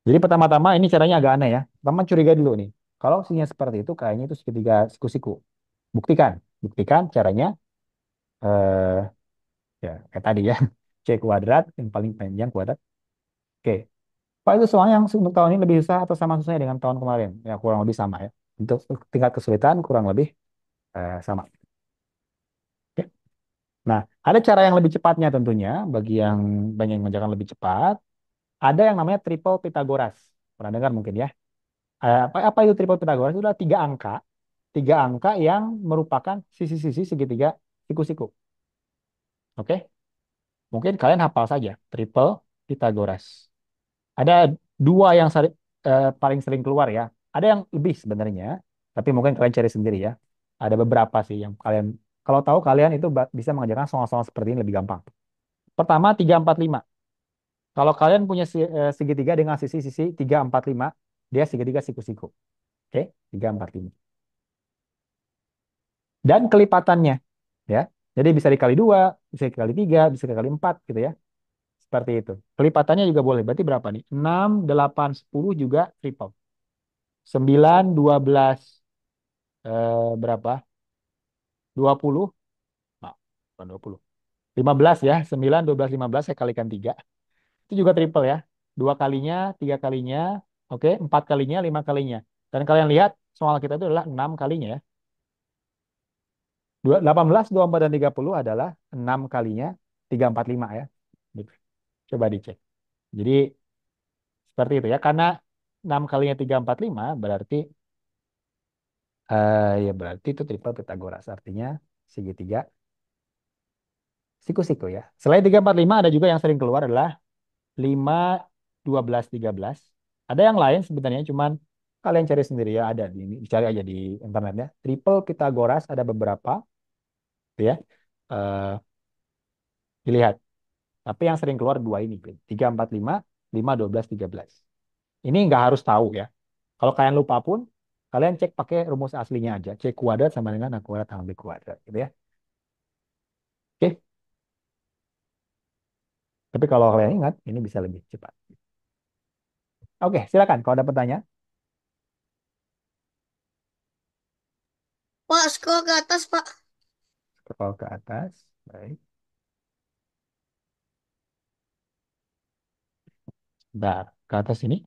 Jadi pertama-tama ini caranya agak aneh ya. Pertama curiga dulu nih. Kalau sinyal seperti itu kayaknya itu segitiga siku-siku. Buktikan, buktikan caranya eh ya kayak tadi ya. C kuadrat yang paling panjang kuadrat. Oke. Pak itu soalnya yang untuk tahun ini lebih susah atau sama susahnya dengan tahun kemarin? Ya kurang lebih sama ya. Untuk tingkat kesulitan kurang lebih sama. Oke. Nah, ada cara yang lebih cepatnya tentunya bagi yang banyak yang mengerjakan lebih cepat. Ada yang namanya triple Pythagoras. Pernah dengar mungkin ya? Apa itu triple Pythagoras? Itu adalah tiga angka yang merupakan sisi-sisi segitiga siku-siku. Oke, mungkin kalian hafal saja triple Pythagoras. Ada dua yang paling sering keluar ya. Ada yang lebih sebenarnya, tapi mungkin kalian cari sendiri ya. Ada beberapa sih yang kalian, kalau tahu kalian itu bisa mengerjakan soal-soal seperti ini lebih gampang. Pertama, 3, 4, 5. Kalau kalian punya segitiga dengan sisi-sisi 3, 4, 5, dia segitiga siku-siku. Oke, 3, 4, 5. Dan kelipatannya, ya. Jadi bisa dikali 2, bisa dikali 3, bisa dikali 4 gitu ya. Seperti itu. Kelipatannya juga boleh. Berarti berapa nih? 6, 8, 10 juga triple. 9, 12, berapa? 20, nah, bukan 20. 15 ya. 9, 12, 15 saya kalikan 3. Itu juga triple ya. 2 kalinya, 3 kalinya, oke, 4 kalinya, 5 kalinya. Dan kalian lihat soal kita itu adalah 6 kalinya ya. 18, 24, dan 30 adalah 6 kalinya 3, 4, 5 ya. Gitu. Coba dicek. Jadi seperti itu ya. Karena 6 kalinya 3, 4, 5 berarti ya berarti itu triple Pythagoras. Artinya segitiga siku-siku ya. Selain 3, 4, 5 ada juga yang sering keluar adalah 5, 12, 13. Ada yang lain sebenarnya cuman kalian cari sendiri ya, ada di ini, cari aja di internetnya. Triple Pythagoras ada beberapa gitu ya. Eh, dilihat. Tapi yang sering keluar dua ini, 3, 4, 5, 5, 12, 13. Ini nggak harus tahu ya. Kalau kalian lupa pun, kalian cek pakai rumus aslinya aja. C kuadrat sama dengan A kuadrat tambah B kuadrat gitu ya. Oke. Tapi kalau kalian ingat, ini bisa lebih cepat. Oke, silakan kalau ada pertanyaan. Pak, scroll ke atas, Pak. Scroll ke atas. Baik. Bentar, ke atas ini.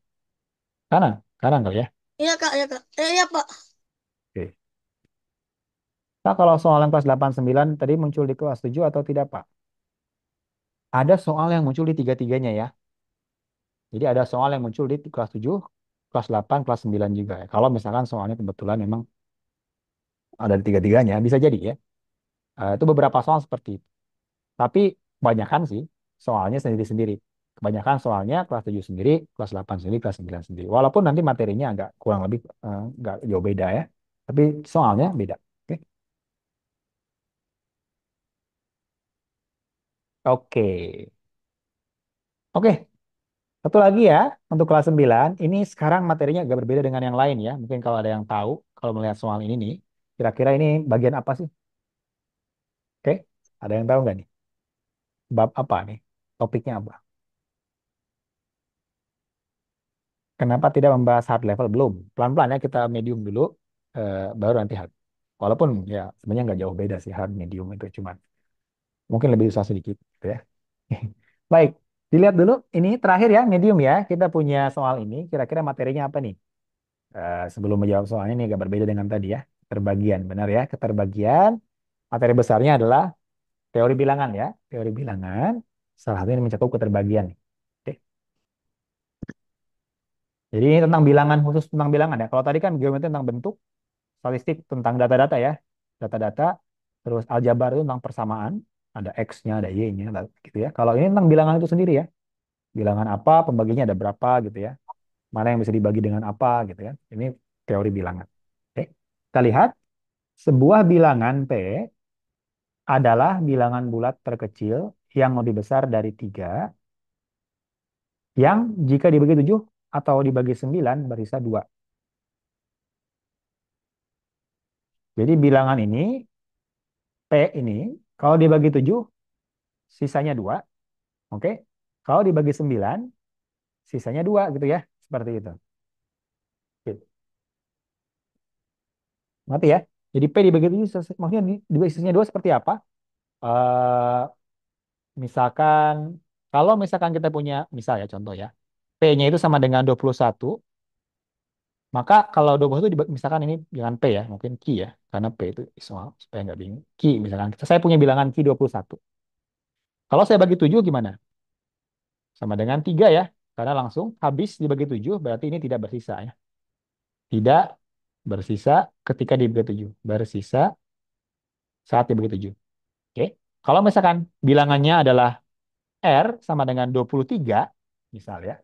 Kanan, kanan kali ya. Iya Kak, ya Kak. Iya Pak. Oke. Pak, kalau soal yang kelas 8 9 tadi muncul di kelas 7 atau tidak, Pak? Ada soal yang muncul di tiga-tiganya ya. Jadi ada soal yang muncul di kelas 7, kelas 8, kelas 9 juga ya. Kalau misalkan soalnya kebetulan memang ada di tiga-tiganya, bisa jadi ya. Itu beberapa soal seperti itu. Tapi kebanyakan sih soalnya sendiri-sendiri. Kebanyakan soalnya kelas 7 sendiri, kelas 8 sendiri, kelas 9 sendiri. Walaupun nanti materinya agak kurang lebih nggak jauh beda ya. Tapi soalnya beda. Oke. Oke. Oke, satu lagi ya untuk kelas 9. Ini sekarang materinya agak berbeda dengan yang lain ya. Mungkin kalau ada yang tahu, kalau melihat soal ini nih, kira-kira ini bagian apa sih? Oke, ada yang tahu nggak nih? Bab apa nih? Topiknya apa? Kenapa tidak membahas hard level? Belum. Pelan-pelan ya kita medium dulu, baru nanti hard. Walaupun ya sebenarnya nggak jauh beda sih hard medium itu cuman mungkin lebih susah sedikit gitu ya. Baik, dilihat dulu ini terakhir ya medium ya. Kita punya soal ini. Kira-kira materinya apa nih? Sebelum menjawab soal ini agak berbeda dengan tadi ya. Keterbagian, benar ya. Keterbagian. Materi besarnya adalah teori bilangan ya. Teori bilangan. Salah satunya mencakup keterbagian. Oke. Jadi ini tentang bilangan, khusus tentang bilangan ya. Kalau tadi kan geometri tentang bentuk, statistik tentang data-data ya. Data-data. Terus aljabar itu tentang persamaan. Ada X-nya, ada Y-nya, gitu ya. Kalau ini tentang bilangan itu sendiri ya. Bilangan apa, pembaginya ada berapa gitu ya. Mana yang bisa dibagi dengan apa gitu ya. Ini teori bilangan. Oke. Kita lihat sebuah bilangan P adalah bilangan bulat terkecil yang lebih besar dari 3 yang jika dibagi 7 atau dibagi 9 bersisa 2. Jadi bilangan ini P ini kalau dibagi 7 sisanya 2, oke? Kalau dibagi 9 sisanya 2 gitu ya. Seperti itu. Oke. Ngerti ya? Jadi P dibagi 7 maksudnya dibagi sisanya 2 seperti apa? Eh Misalkan kalau misalkan kita punya misal ya contoh ya. P-nya itu sama dengan 21. Maka kalau 21 misalkan ini jangan P ya, mungkin Q ya. Karena P itu soal supaya nggak bingung. Q misalkan. Saya punya bilangan Q 21. Kalau saya bagi 7 gimana? Sama dengan 3 ya. Karena langsung habis dibagi 7 berarti ini tidak bersisa ya. Tidak bersisa ketika dibagi 7. Bersisa saat dibagi 7. Oke. Kalau misalkan bilangannya adalah R sama dengan 23 misal ya.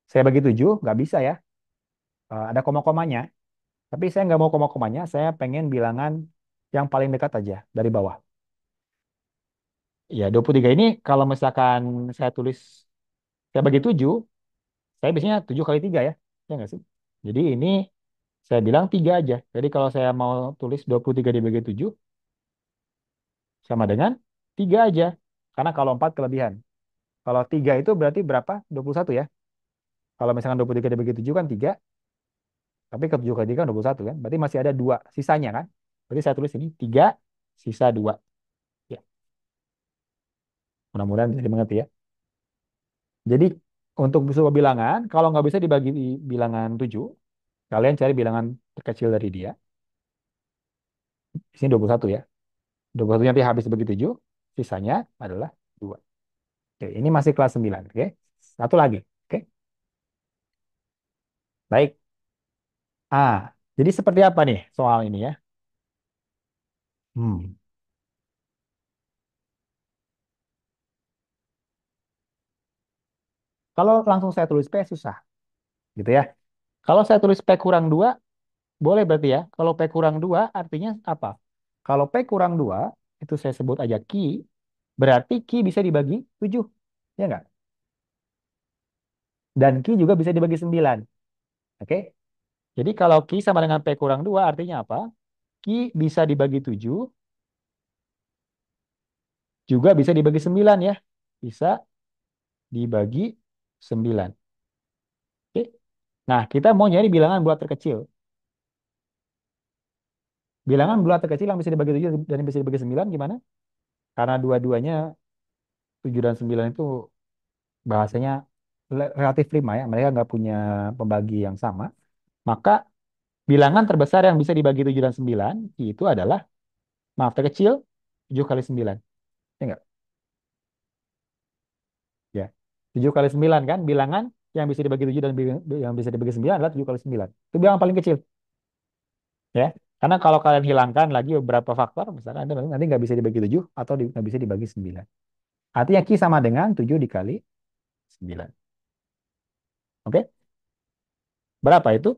Saya bagi 7 nggak bisa ya. Ada koma-komanya. Tapi saya nggak mau koma-komanya, saya pengen bilangan yang paling dekat aja dari bawah. Ya, 23 ini kalau misalkan saya tulis, saya bagi 7, saya biasanya 7 kali 3 ya. Ya nggak sih? Jadi ini saya bilang 3 aja. Jadi kalau saya mau tulis 23 dibagi 7, sama dengan 3 aja. Karena kalau 4 kelebihan. Kalau 3 itu berarti berapa? 21 ya. Kalau misalkan 23 dibagi 7 kan 3, tapi ke 7 kali 3 kan 21 kan. Berarti masih ada 2 sisanya kan. Berarti saya tulis ini 3 sisa 2. Ya, mudah-mudahan bisa dimengerti ya. Jadi untuk sebuah bilangan, kalau nggak bisa dibagi bilangan 7, kalian cari bilangan terkecil dari dia. Di sini 21 ya. 21 nanti habis bagi 7, sisanya adalah 2. Oke, ini masih kelas 9. Oke. Satu lagi. Oke. Baik. Jadi seperti apa nih soal ini ya? Hmm. Kalau langsung saya tulis P susah, gitu ya. Kalau saya tulis P kurang 2, boleh berarti ya. Kalau P kurang 2 artinya apa? Kalau P kurang 2 itu saya sebut aja Q, berarti Q bisa dibagi 7. Ya nggak? Dan Q juga bisa dibagi 9. Oke? Jadi kalau Q sama dengan P kurang 2 artinya apa? Q bisa dibagi 7, juga bisa dibagi 9 ya. Bisa dibagi 9. Oke? Nah, kita mau nyari bilangan bulat terkecil. Bilangan bulat terkecil yang bisa dibagi 7 dan bisa dibagi 9 gimana? Karena dua-duanya 7 dan 9 itu bahasanya relatif prima ya, mereka nggak punya pembagi yang sama, maka bilangan terbesar yang bisa dibagi 7 dan 9 itu adalah, maaf, terkecil 7 kali 9. Ya nggak? Ya. 7 kali 9 kan, bilangan yang bisa dibagi 7 dan yang bisa dibagi 9 adalah 7 kali 9. Itu bilangan paling kecil. Ya. Karena kalau kalian hilangkan lagi beberapa faktor, misalkan Anda nanti nggak bisa dibagi 7 atau nggak bisa dibagi 9. Artinya Q sama dengan 7 dikali 9. Oke? Berapa itu?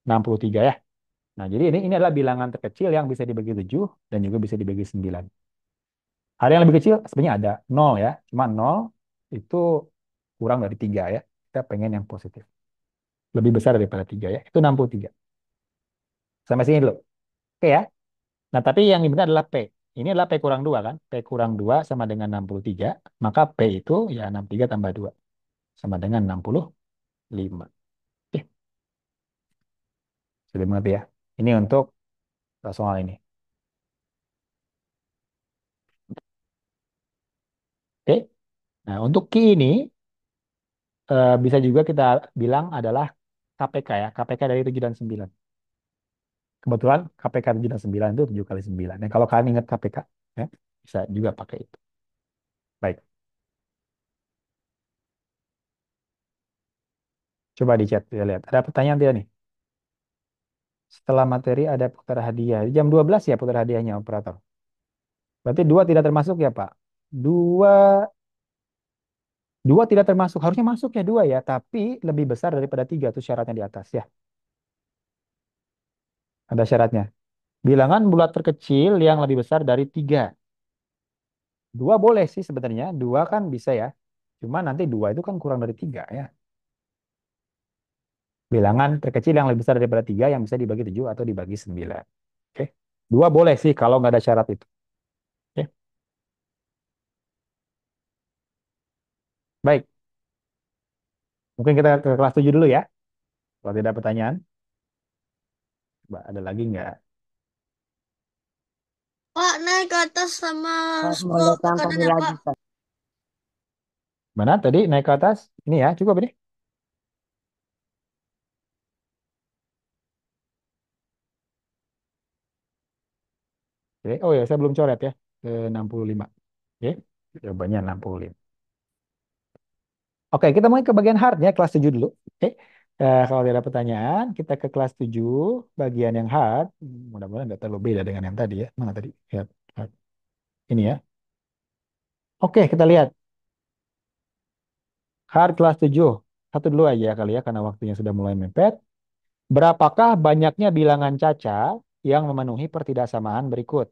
63 ya. Nah, jadi ini adalah bilangan terkecil yang bisa dibagi 7 dan juga bisa dibagi 9. Ada yang lebih kecil, sebenarnya ada 0 ya. Cuma 0 itu kurang dari 3 ya. Kita pengen yang positif. Lebih besar daripada 3 ya. Itu 63. Sampai sini dulu. Oke ya. Nah, tapi yang ini benar adalah P. Ini adalah P kurang 2 kan. P kurang 2 sama dengan 63. Maka P itu ya 63 tambah 2. Sama dengan 65. Oke, sudah mengerti ya. Ini untuk soal ini. Oke. Nah, untuk Q ini bisa juga kita bilang adalah KPK ya. KPK dari 7 dan 9. Kebetulan KPK 7 dan 9 itu 7 kali 9. Dan kalau kalian ingat KPK, ya, bisa juga pakai itu. Baik, coba di chat kita lihat. Ada pertanyaan tidak nih? Setelah materi ada putar hadiah. Jam 12 ya putar hadiahnya operator. Berarti dua tidak termasuk ya Pak? Dua, dua tidak termasuk. Harusnya masuk ya dua ya. Tapi lebih besar daripada tiga. Itu syaratnya di atas ya. Ada syaratnya. Bilangan bulat terkecil yang lebih besar dari tiga. Dua boleh sih sebenarnya. Dua kan bisa ya. Cuma nanti dua itu kan kurang dari tiga ya. Bilangan terkecil yang lebih besar daripada tiga yang bisa dibagi 7 atau dibagi 9. Oke. Dua boleh sih kalau nggak ada syarat itu. Oke. Baik. Mungkin kita ke kelas 7 dulu ya. Kalau tidak pertanyaan. Coba ada lagi nggak? Pak, naik ke atas sama Pak, mau scroll lihat ke yang kanan tadi ya, lagi, Pak. Pak. Mana tadi naik ke atas? Ini ya, cukup ini. Oke. Oh ya, saya belum coret ya. Ke 65. Oke. Jawabannya 65. Oke, kita mulai ke bagian hardnya, kelas 7 dulu. Oke. Kalau tidak ada pertanyaan, kita ke kelas 7, bagian yang hard. Mudah-mudahan nggak terlalu beda dengan yang tadi ya. Mana tadi? Lihat, hard. Ini ya. Oke, kita lihat. Hard kelas 7. Satu dulu aja kali ya, karena waktunya sudah mulai mepet. Berapakah banyaknya bilangan caca yang memenuhi pertidaksamaan berikut?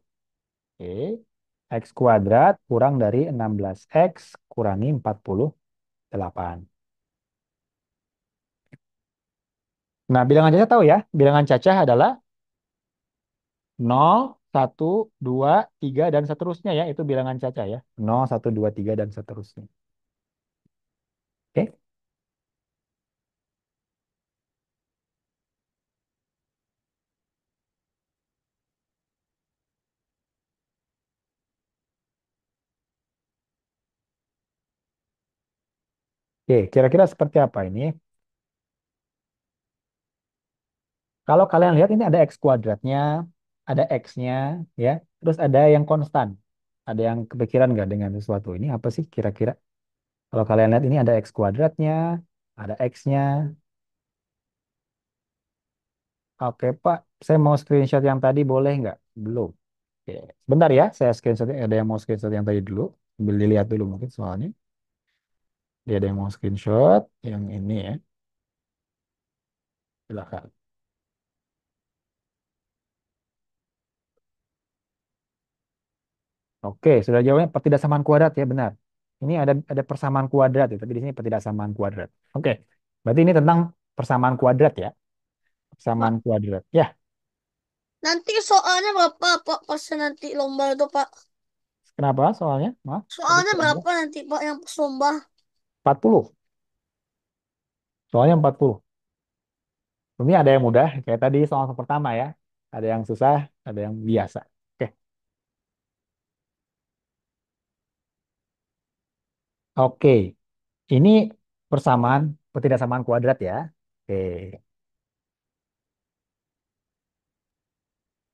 Oke. X kuadrat kurang dari 16X kurangi 48. Nah, bilangan caca tahu ya. Bilangan caca adalah 0, 1, 2, 3, dan seterusnya ya. Itu bilangan caca ya. 0, 1, 2, 3, dan seterusnya. Oke. Oke, kira-kira seperti apa ini? Kalau kalian lihat ini ada X kuadratnya, ada X-nya, ya. Terus ada yang konstan. Ada yang kepikiran nggak dengan sesuatu ini? Apa sih kira-kira? Kalau kalian lihat ini ada X kuadratnya, ada X-nya. Oke, Pak. Saya mau screenshot yang tadi boleh nggak? Belum. Oke. Sebentar ya, saya screenshot. Ada yang mau screenshot yang tadi dulu. Sambil dilihat dulu mungkin soalnya. Dia ada yang mau screenshot. Yang ini ya. Silakan. Oke, sudah jawabnya pertidaksamaan kuadrat ya, benar. Ini ada persamaan kuadrat ya, tapi di sini pertidaksamaan kuadrat. Oke. Berarti ini tentang persamaan kuadrat ya. Pak, Persamaan kuadrat. Ya, nanti soalnya berapa, Pak, pas nanti lomba itu, Pak? kenapa soalnya? Maaf, tadi Soalnya kurang jelas. berapa nanti, Pak, yang pas lomba? 40. Soalnya 40. Ini ada yang mudah, kayak tadi soal pertama ya. Ada yang susah, ada yang biasa. Oke. Oke. Ini persamaan, ketidaksamaan kuadrat ya. Oke.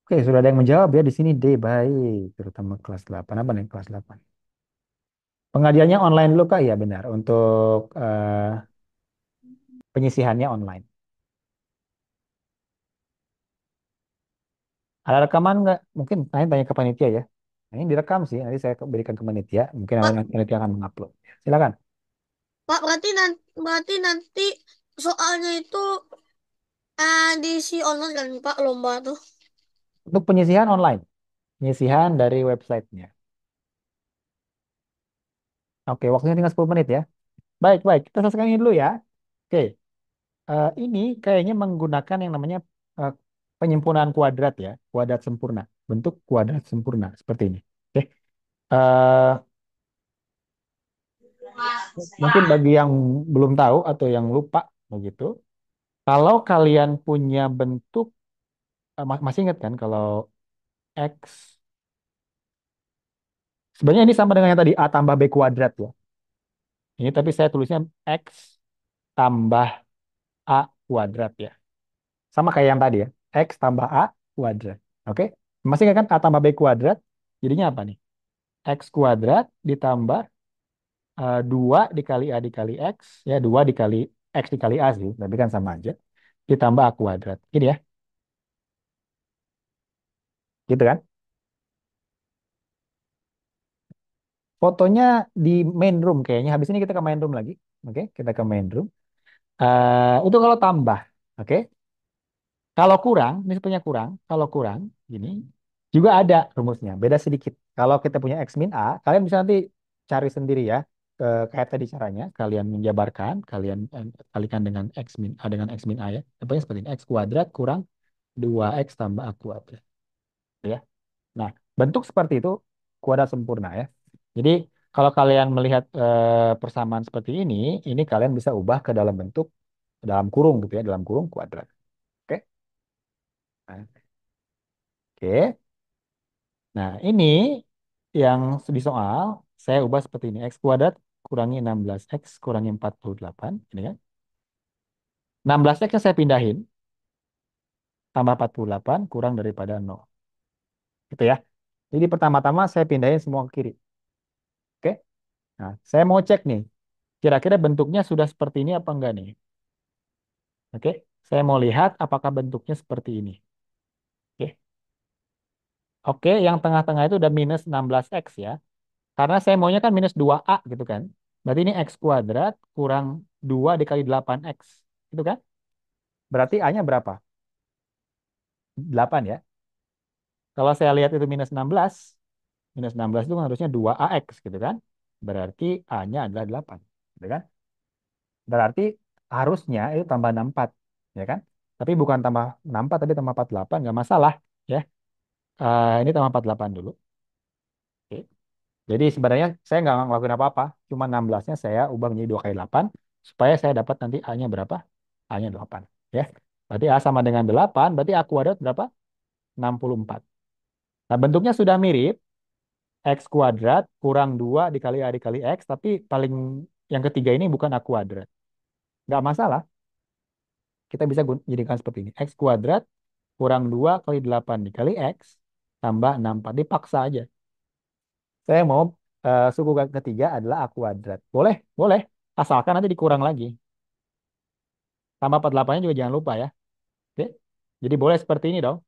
Oke, sudah ada yang menjawab ya di sini D. Baik, terutama kelas 8. Apa nih kelas 8? Pengajiannya online dulu Kak? Ya benar. Untuk penyisihannya online. Ada rekaman nggak? Mungkin tanya-tanya ke panitia ya. Nah, ini direkam sih. Nanti saya berikan ke panitia. Mungkin Pak, nanti panitia akan mengupload. Silakan. Pak, berarti nanti soalnya itu diisi online kan Pak lomba tuh. Untuk penyisihan online. Penyisihan dari websitenya. Oke, waktunya tinggal 10 menit ya. Baik, baik. Kita selesaikan ini dulu ya. Oke. Ini kayaknya menggunakan yang namanya eh, penyempurnaan kuadrat ya. Kuadrat sempurna. Bentuk kuadrat sempurna. Seperti ini. Oke. Eh, Mungkin bagi yang belum tahu atau yang lupa begitu. Kalau kalian punya bentuk, masih ingat kan kalau X, sebenarnya ini sama dengan yang tadi A tambah B kuadrat ya. Ini tapi saya tulisnya X tambah A kuadrat ya. Sama kayak yang tadi ya. X tambah A kuadrat. Oke? Masih ingat kan A tambah B kuadrat? Jadinya apa nih? X kuadrat ditambah 2 dikali A dikali X. Ya 2 dikali X dikali A sih. Tapi kan sama aja. Ditambah A kuadrat. Gini ya. Gitu kan? Fotonya di main room kayaknya. Habis ini kita ke main room lagi. Oke? Kita ke main room. Itu kalau tambah. Oke? Kalau kurang, ini sebenarnya kurang. Kalau kurang, gini, juga ada rumusnya. Beda sedikit. Kalau kita punya X min A, kalian bisa nanti cari sendiri ya. Kayak tadi caranya, kalian menjabarkan, kalian kalikan dengan X min A dengan X min A ya. Pokoknya seperti ini. X kuadrat kurang 2X tambah A kuadrat. Ya. Nah, bentuk seperti itu kuadrat sempurna ya. Jadi, kalau kalian melihat persamaan seperti ini kalian bisa ubah ke dalam bentuk, dalam kurung gitu ya, dalam kurung kuadrat. Oke? Nah, oke. Nah, ini yang di soal saya ubah seperti ini. X kuadrat kurangi 16X kurangi 48. Ini kan. 16X yang saya pindahin. Tambah 48 kurang daripada 0. Gitu ya. Jadi pertama-tama saya pindahin semua ke kiri. Oke. Nah, saya mau cek nih. Kira-kira bentuknya sudah seperti ini apa enggak nih? Oke. Saya mau lihat apakah bentuknya seperti ini. Oke. Oke, yang tengah-tengah itu udah minus 16X ya. Karena saya maunya kan minus 2A gitu kan. Berarti ini X kuadrat kurang 2 dikali 8X. Itu kan? Berarti A-nya berapa? 8 ya. Kalau saya lihat itu minus 16 itu kan harusnya 2AX gitu kan. Berarti A-nya adalah 8. Gitu kan? Berarti harusnya itu tambah 64. Ya kan? Tapi bukan tambah 64, tapi tambah 48. Nggak masalah. Ya. Ini tambah 48 dulu. Oke. Jadi sebenarnya saya nggak ngelakuin apa-apa. Cuma 16-nya saya ubah menjadi 2 kali 8. Supaya saya dapat nanti A-nya berapa? A-nya 8. Ya. Berarti A sama dengan 8. Berarti A kuadrat berapa? 64. Nah, bentuknya sudah mirip. X kuadrat kurang 2 dikali A dikali X. Tapi paling yang ketiga ini bukan A kuadrat. Nggak masalah. Kita bisa jadikan seperti ini. X kuadrat kurang 2 kali 8 dikali X. Tambah 64. Dipaksa aja. Saya mau suku ketiga adalah A kuadrat. Boleh? Boleh. Asalkan nanti dikurang lagi. Tambah 48-nya juga jangan lupa ya. Oke. Jadi boleh seperti ini dong.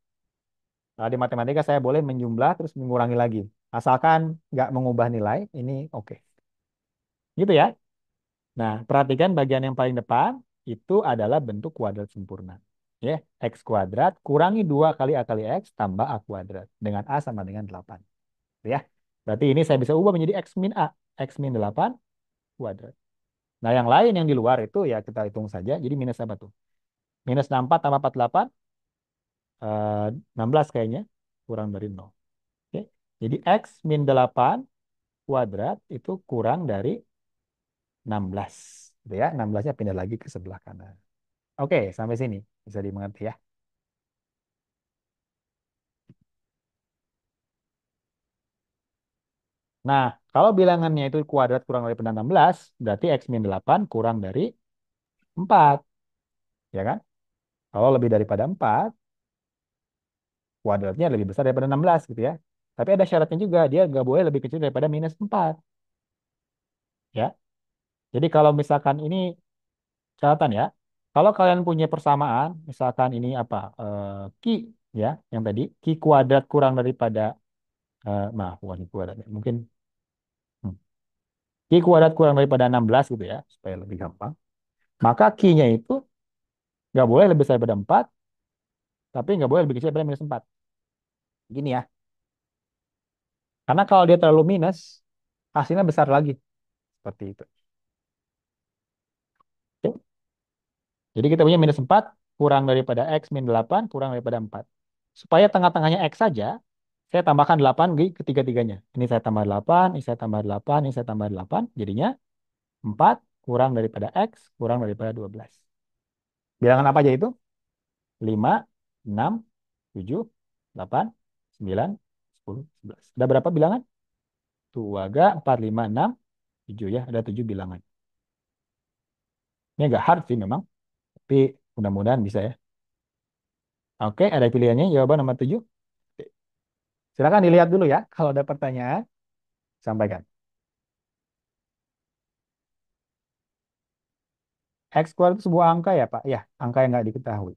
Nah, di matematika saya boleh menjumlah terus mengurangi lagi. Asalkan nggak mengubah nilai, ini oke. Gitu ya. Nah, perhatikan bagian yang paling depan itu adalah bentuk kuadrat sempurna. Ya, X kuadrat kurangi 2 kali A kali X tambah A kuadrat. Dengan A sama dengan 8. Ya. Berarti ini saya bisa ubah menjadi X min A. X min 8 kuadrat. Nah, yang lain yang di luar itu ya kita hitung saja. Jadi minus apa tuh? Minus 64 tambah 48. 16 kayaknya. Kurang dari 0. Oke. Jadi X min 8 kuadrat itu kurang dari 16. Gitu ya. 16-nya pindah lagi ke sebelah kanan. Oke, sampai sini. Bisa dimengerti ya. Nah, kalau bilangannya itu kuadrat kurang daripada 16, berarti X min 8 kurang dari 4. Ya kan? Kalau lebih daripada 4, kuadratnya lebih besar daripada 16 gitu ya. Tapi ada syaratnya juga, dia nggak boleh lebih kecil daripada minus 4. Ya. Jadi kalau misalkan ini catatan ya, kalau kalian punya persamaan, misalkan ini apa, Ki ya, yang tadi, Ki kuadrat kurang daripada, maaf bukan Ki kuadrat, ya, mungkin hmm, Ki kuadrat kurang daripada 16 gitu ya, supaya lebih gampang. Maka Ki-nya itu nggak boleh lebih besar daripada 4, tapi nggak boleh lebih kecil daripada minus 4. Gini ya, karena kalau dia terlalu minus, hasilnya besar lagi, seperti itu. Oke? Jadi kita punya minus 4 kurang daripada X min 8 kurang daripada 4. Supaya tengah-tengahnya X saja, saya tambahkan 8 di ketiga-tiganya. Ini saya tambah 8, ini saya tambah 8, ini saya tambah 8. Jadinya 4 kurang daripada X kurang daripada 12. Bilangan apa aja itu? 5, 6, 7, 8, 9, 10, 11. Ada berapa bilangan? 2, 4, 5, 6, 7 ya. Ada 7 bilangan. Ini agak hard sih memang. Tapi mudah-mudahan bisa ya. Oke, ada pilihannya. Jawaban nomor 7. Silakan dilihat dulu ya. Kalau ada pertanyaan, sampaikan. X kuadrat itu sebuah angka ya, Pak? Ya, angka yang nggak diketahui.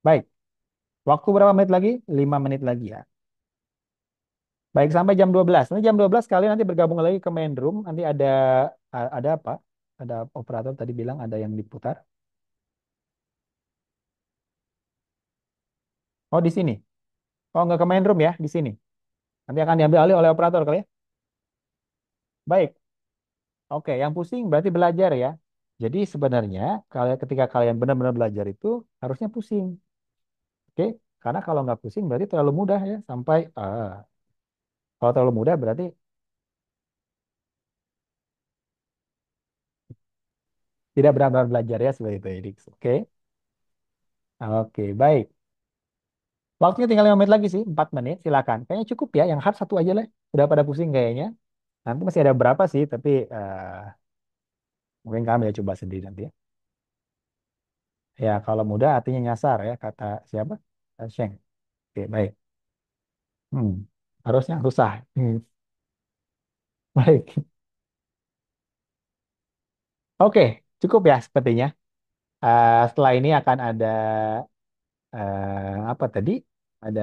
Baik, waktu berapa menit lagi? 5 menit lagi ya. Baik, sampai jam 12. Nanti jam 12 kalian nanti bergabung lagi ke main room. Nanti ada apa? Ada operator tadi bilang ada yang diputar. Oh, di sini. Oh, nggak ke main room ya, di sini. Nanti akan diambil alih oleh operator kali ya. Baik, oke. Yang pusing berarti belajar ya. Jadi sebenarnya kalau ketika kalian benar-benar belajar itu harusnya pusing. Oke? Karena kalau nggak pusing berarti terlalu mudah ya. Sampai kalau terlalu mudah berarti tidak benar-benar belajar ya seperti itu, Edik. Oke? Oke, baik. Waktunya tinggal 5 menit lagi sih, 4 menit. Silakan. Kayaknya cukup ya. Yang hard satu aja lah. Udah pada pusing kayaknya. Nanti masih ada berapa sih, tapi mungkin kami ya coba sendiri nanti ya. Ya, kalau mudah artinya nyasar ya, kata siapa? Sheng. Oke, baik. Hmm, harusnya susah. Baik. Oke, cukup ya sepertinya. Setelah ini akan ada apa tadi? Ada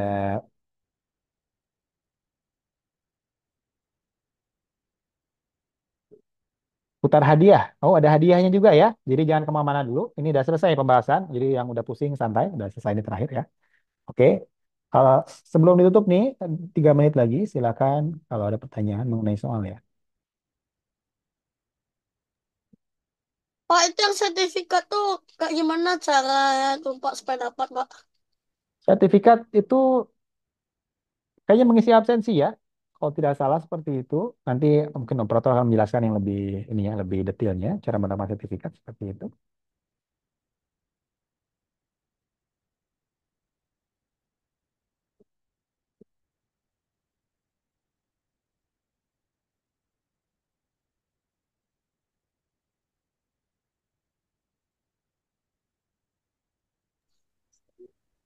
putar hadiah. Oh, ada hadiahnya juga ya. Jadi jangan kemana-mana dulu. Ini udah selesai pembahasan. Jadi yang udah pusing santai, udah selesai ini terakhir ya. Oke. Kalau sebelum ditutup nih, 3 menit lagi, silakan kalau ada pertanyaan mengenai soal ya. Pak, itu yang sertifikat tuh kayak gimana cara tuh Pak supaya dapat Pak? Sertifikat itu kayaknya mengisi absensi ya. Kalau tidak salah seperti itu. Nanti mungkin operator akan menjelaskan yang lebih ini ya, lebih detailnya cara menerima sertifikat seperti itu.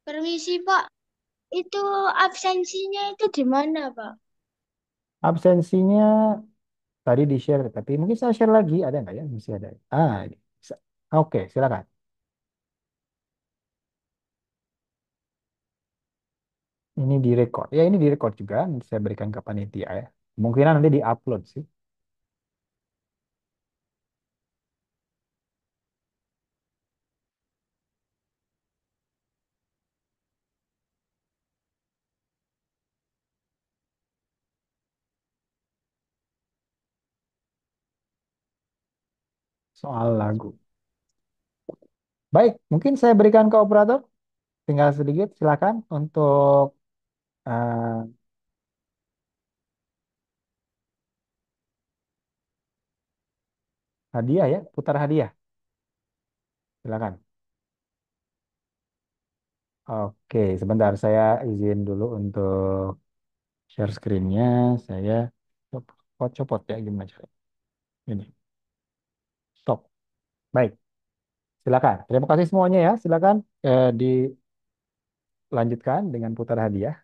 Permisi, Pak. Itu absensinya itu di mana, Pak? Absensinya tadi di share, tapi mungkin saya share lagi. Ada nggak ya? Masih ada. Ini bisa. Oke, silakan. Ini direkod. Ya, ini direkod juga. Nanti saya berikan ke panitia ya. Kemungkinan nanti diupload sih. Soal lagu. Baik, mungkin saya berikan ke operator. Tinggal sedikit, silakan untuk eh, hadiah ya, putar hadiah. Silakan. Oke, sebentar saya izin dulu untuk share screen-nya. Saya copot ya gimana caranya? Ini, stop. Baik, silakan. Terima kasih semuanya ya. Silakan dilanjutkan dengan putar hadiah.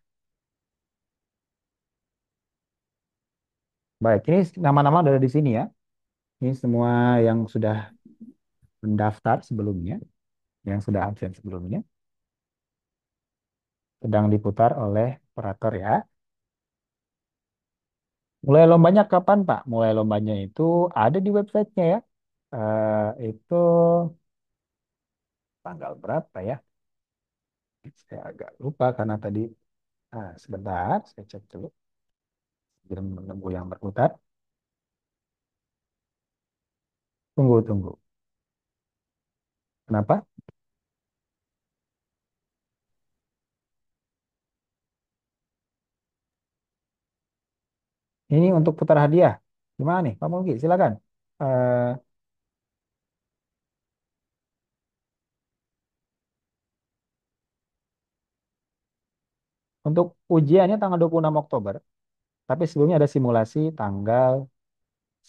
Baik, ini nama-nama udah ada di sini ya. Ini semua yang sudah mendaftar sebelumnya, yang sudah absen sebelumnya, sedang diputar oleh operator ya. Mulai lombanya kapan, Pak? Mulai lombanya itu ada di websitenya ya. Itu tanggal berapa ya? Saya agak lupa karena tadi, sebentar, saya cek dulu. Belum menunggu yang berputar. Tunggu, tunggu. Kenapa? Ini untuk putar hadiah. Gimana nih, Pak Mulki? Silakan. Eh, untuk ujiannya tanggal 26 Oktober, tapi sebelumnya ada simulasi tanggal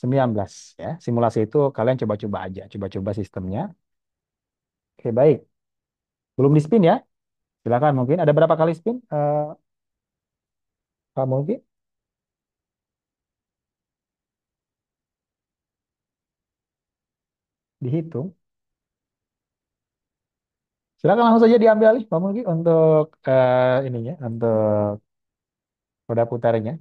19 ya. Simulasi itu kalian coba-coba aja, coba-coba sistemnya. Oke, baik. Belum di spin ya? Silakan mungkin ada berapa kali spin? Pak Mulki dihitung. Silakan langsung saja diambil alih Pak Mulki untuk ininya, untuk roda putarnya.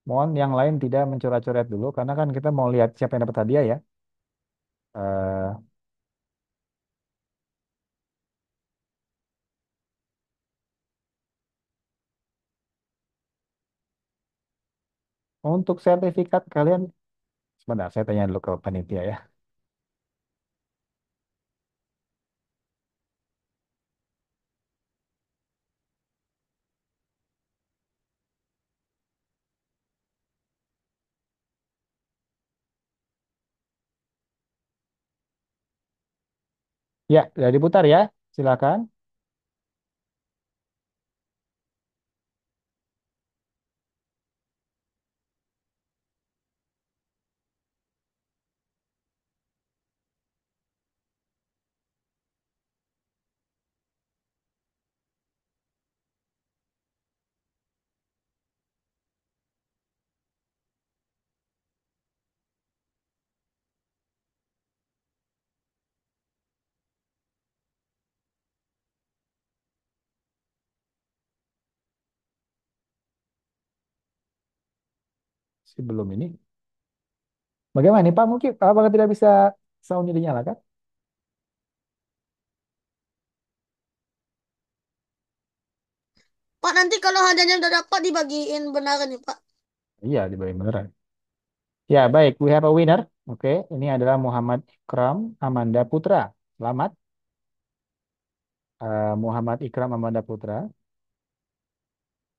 Mohon yang lain tidak mencoret-coret dulu karena kan kita mau lihat siapa yang dapat hadiah ya. Eh, untuk sertifikat kalian, sebentar saya tanya dulu ke panitia ya. Ya, sudah diputar ya. Silakan. Sebelum ini. Bagaimana nih Pak? Mungkin apakah tidak bisa soundnya dinyalakan? Pak, nanti kalau hadiahnya udah dapat dibagiin beneran nih, Pak. Iya, dibayar beneran. Ya, baik. We have a winner. Oke, ini adalah Muhammad Ikram Amanda Putra. Selamat, Muhammad Ikram Amanda Putra.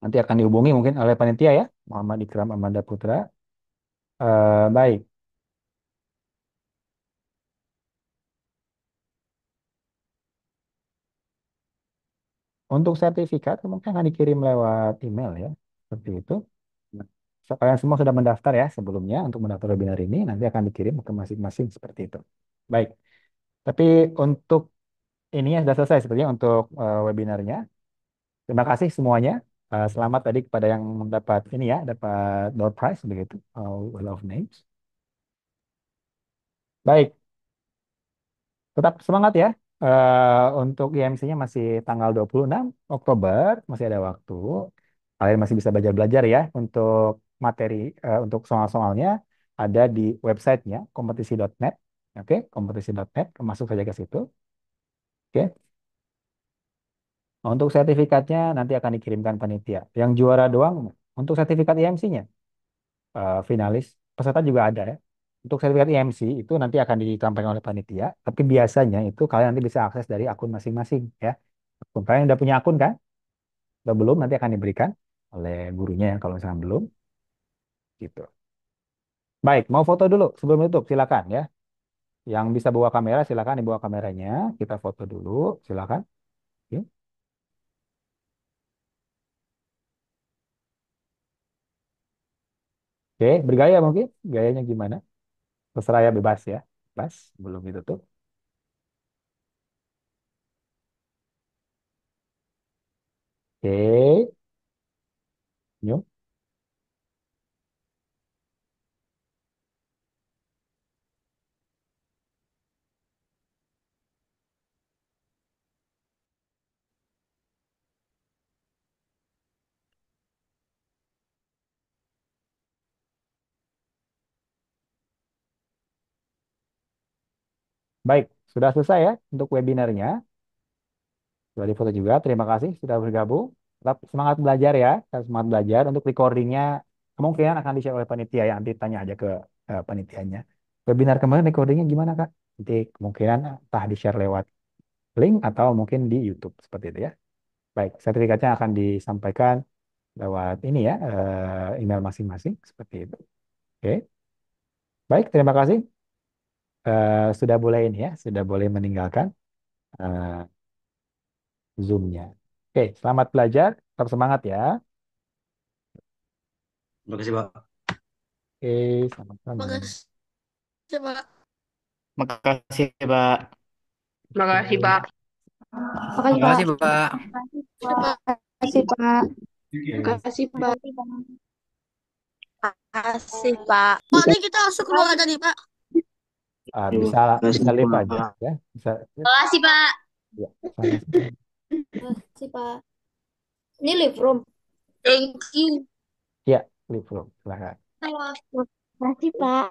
Nanti akan dihubungi mungkin oleh panitia ya, Muhammad Ikram Amanda Putra. Baik. Untuk sertifikat mungkin akan dikirim lewat email ya, seperti itu. Nah, kalian semua sudah mendaftar ya sebelumnya untuk mendaftar webinar ini, nanti akan dikirim ke masing-masing seperti itu. Baik. Tapi untuk ininya sudah selesai sepertinya untuk webinarnya. Terima kasih semuanya. Selamat tadi kepada yang mendapat ini ya, dapat door prize begitu. Wheel of Names. Baik, tetap semangat ya. Untuk IMC-nya masih tanggal 26 Oktober, masih ada waktu. Kalian masih bisa belajar-belajar ya untuk materi, untuk soal-soalnya ada di websitenya kompetisi.net. Oke, kompetisi.net, masuk saja ke situ. Oke. Untuk sertifikatnya nanti akan dikirimkan panitia. Yang juara doang untuk sertifikat IMC-nya, finalis, peserta juga ada ya. Untuk sertifikat IMC itu nanti akan ditampilkan oleh panitia, tapi biasanya itu kalian nanti bisa akses dari akun masing-masing ya. Kalian udah punya akun kan? Kalau belum nanti akan diberikan oleh gurunya ya kalau misalnya belum gitu. Baik, mau foto dulu sebelum tutup silakan ya. Yang bisa bawa kamera silakan dibawa kameranya, kita foto dulu silakan. Oke. Oke, bergaya mungkin. Gayanya gimana? Terserah ya, bebas ya. Bebas, belum itu tuh. Oke, yuk. Baik, sudah selesai ya untuk webinarnya. Sudah difoto juga. Terima kasih sudah bergabung. Tetap semangat belajar ya. Tetap semangat belajar. Untuk recordingnya kemungkinan akan di-share oleh panitia ya. Nanti tanya aja ke panitianya. Webinar kemarin recordingnya gimana Kak? Nanti kemungkinan entah di-share lewat link atau mungkin di YouTube seperti itu ya. Baik, sertifikatnya akan disampaikan lewat ini ya, email masing-masing seperti itu. Oke, baik, terima kasih. Sudah boleh ini ya, sudah boleh meninggalkan eh, Zoom-nya. Oke, selamat belajar, tetap semangat ya. Terima kasih, Pak. Oke, sama-sama. Makasih, Pak. Makasih, Pak. Makasih, Pak. Makasih, Pak. Makasih, Pak. Makasih, Pak. Makasih, Pak. Oke, Makasih, Pak. Makasih, Pak. Pak, ini kita masuk keluar ada nih, Pak. bisa Terima bisa kasih, live Pak. aja ya, bisa Makasih, Pak. ya, sama-sama. Makasih, Pak. Ini live room. Thank you. Ya, live room, silakan. Makasih, Pak.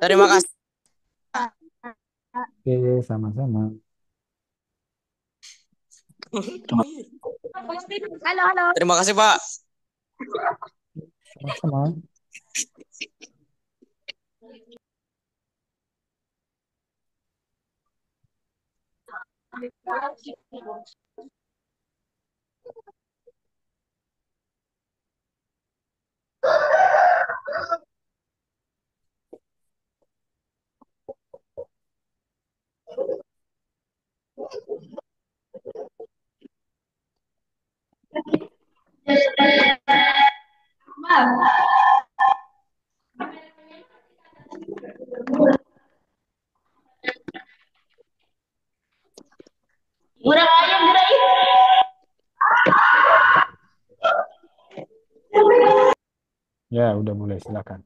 Terima kasih. Oke, sama-sama. Halo, halo. Terima kasih, Pak. Sama-sama. Kurang ayam gerai. Ya, udah mulai, silakan.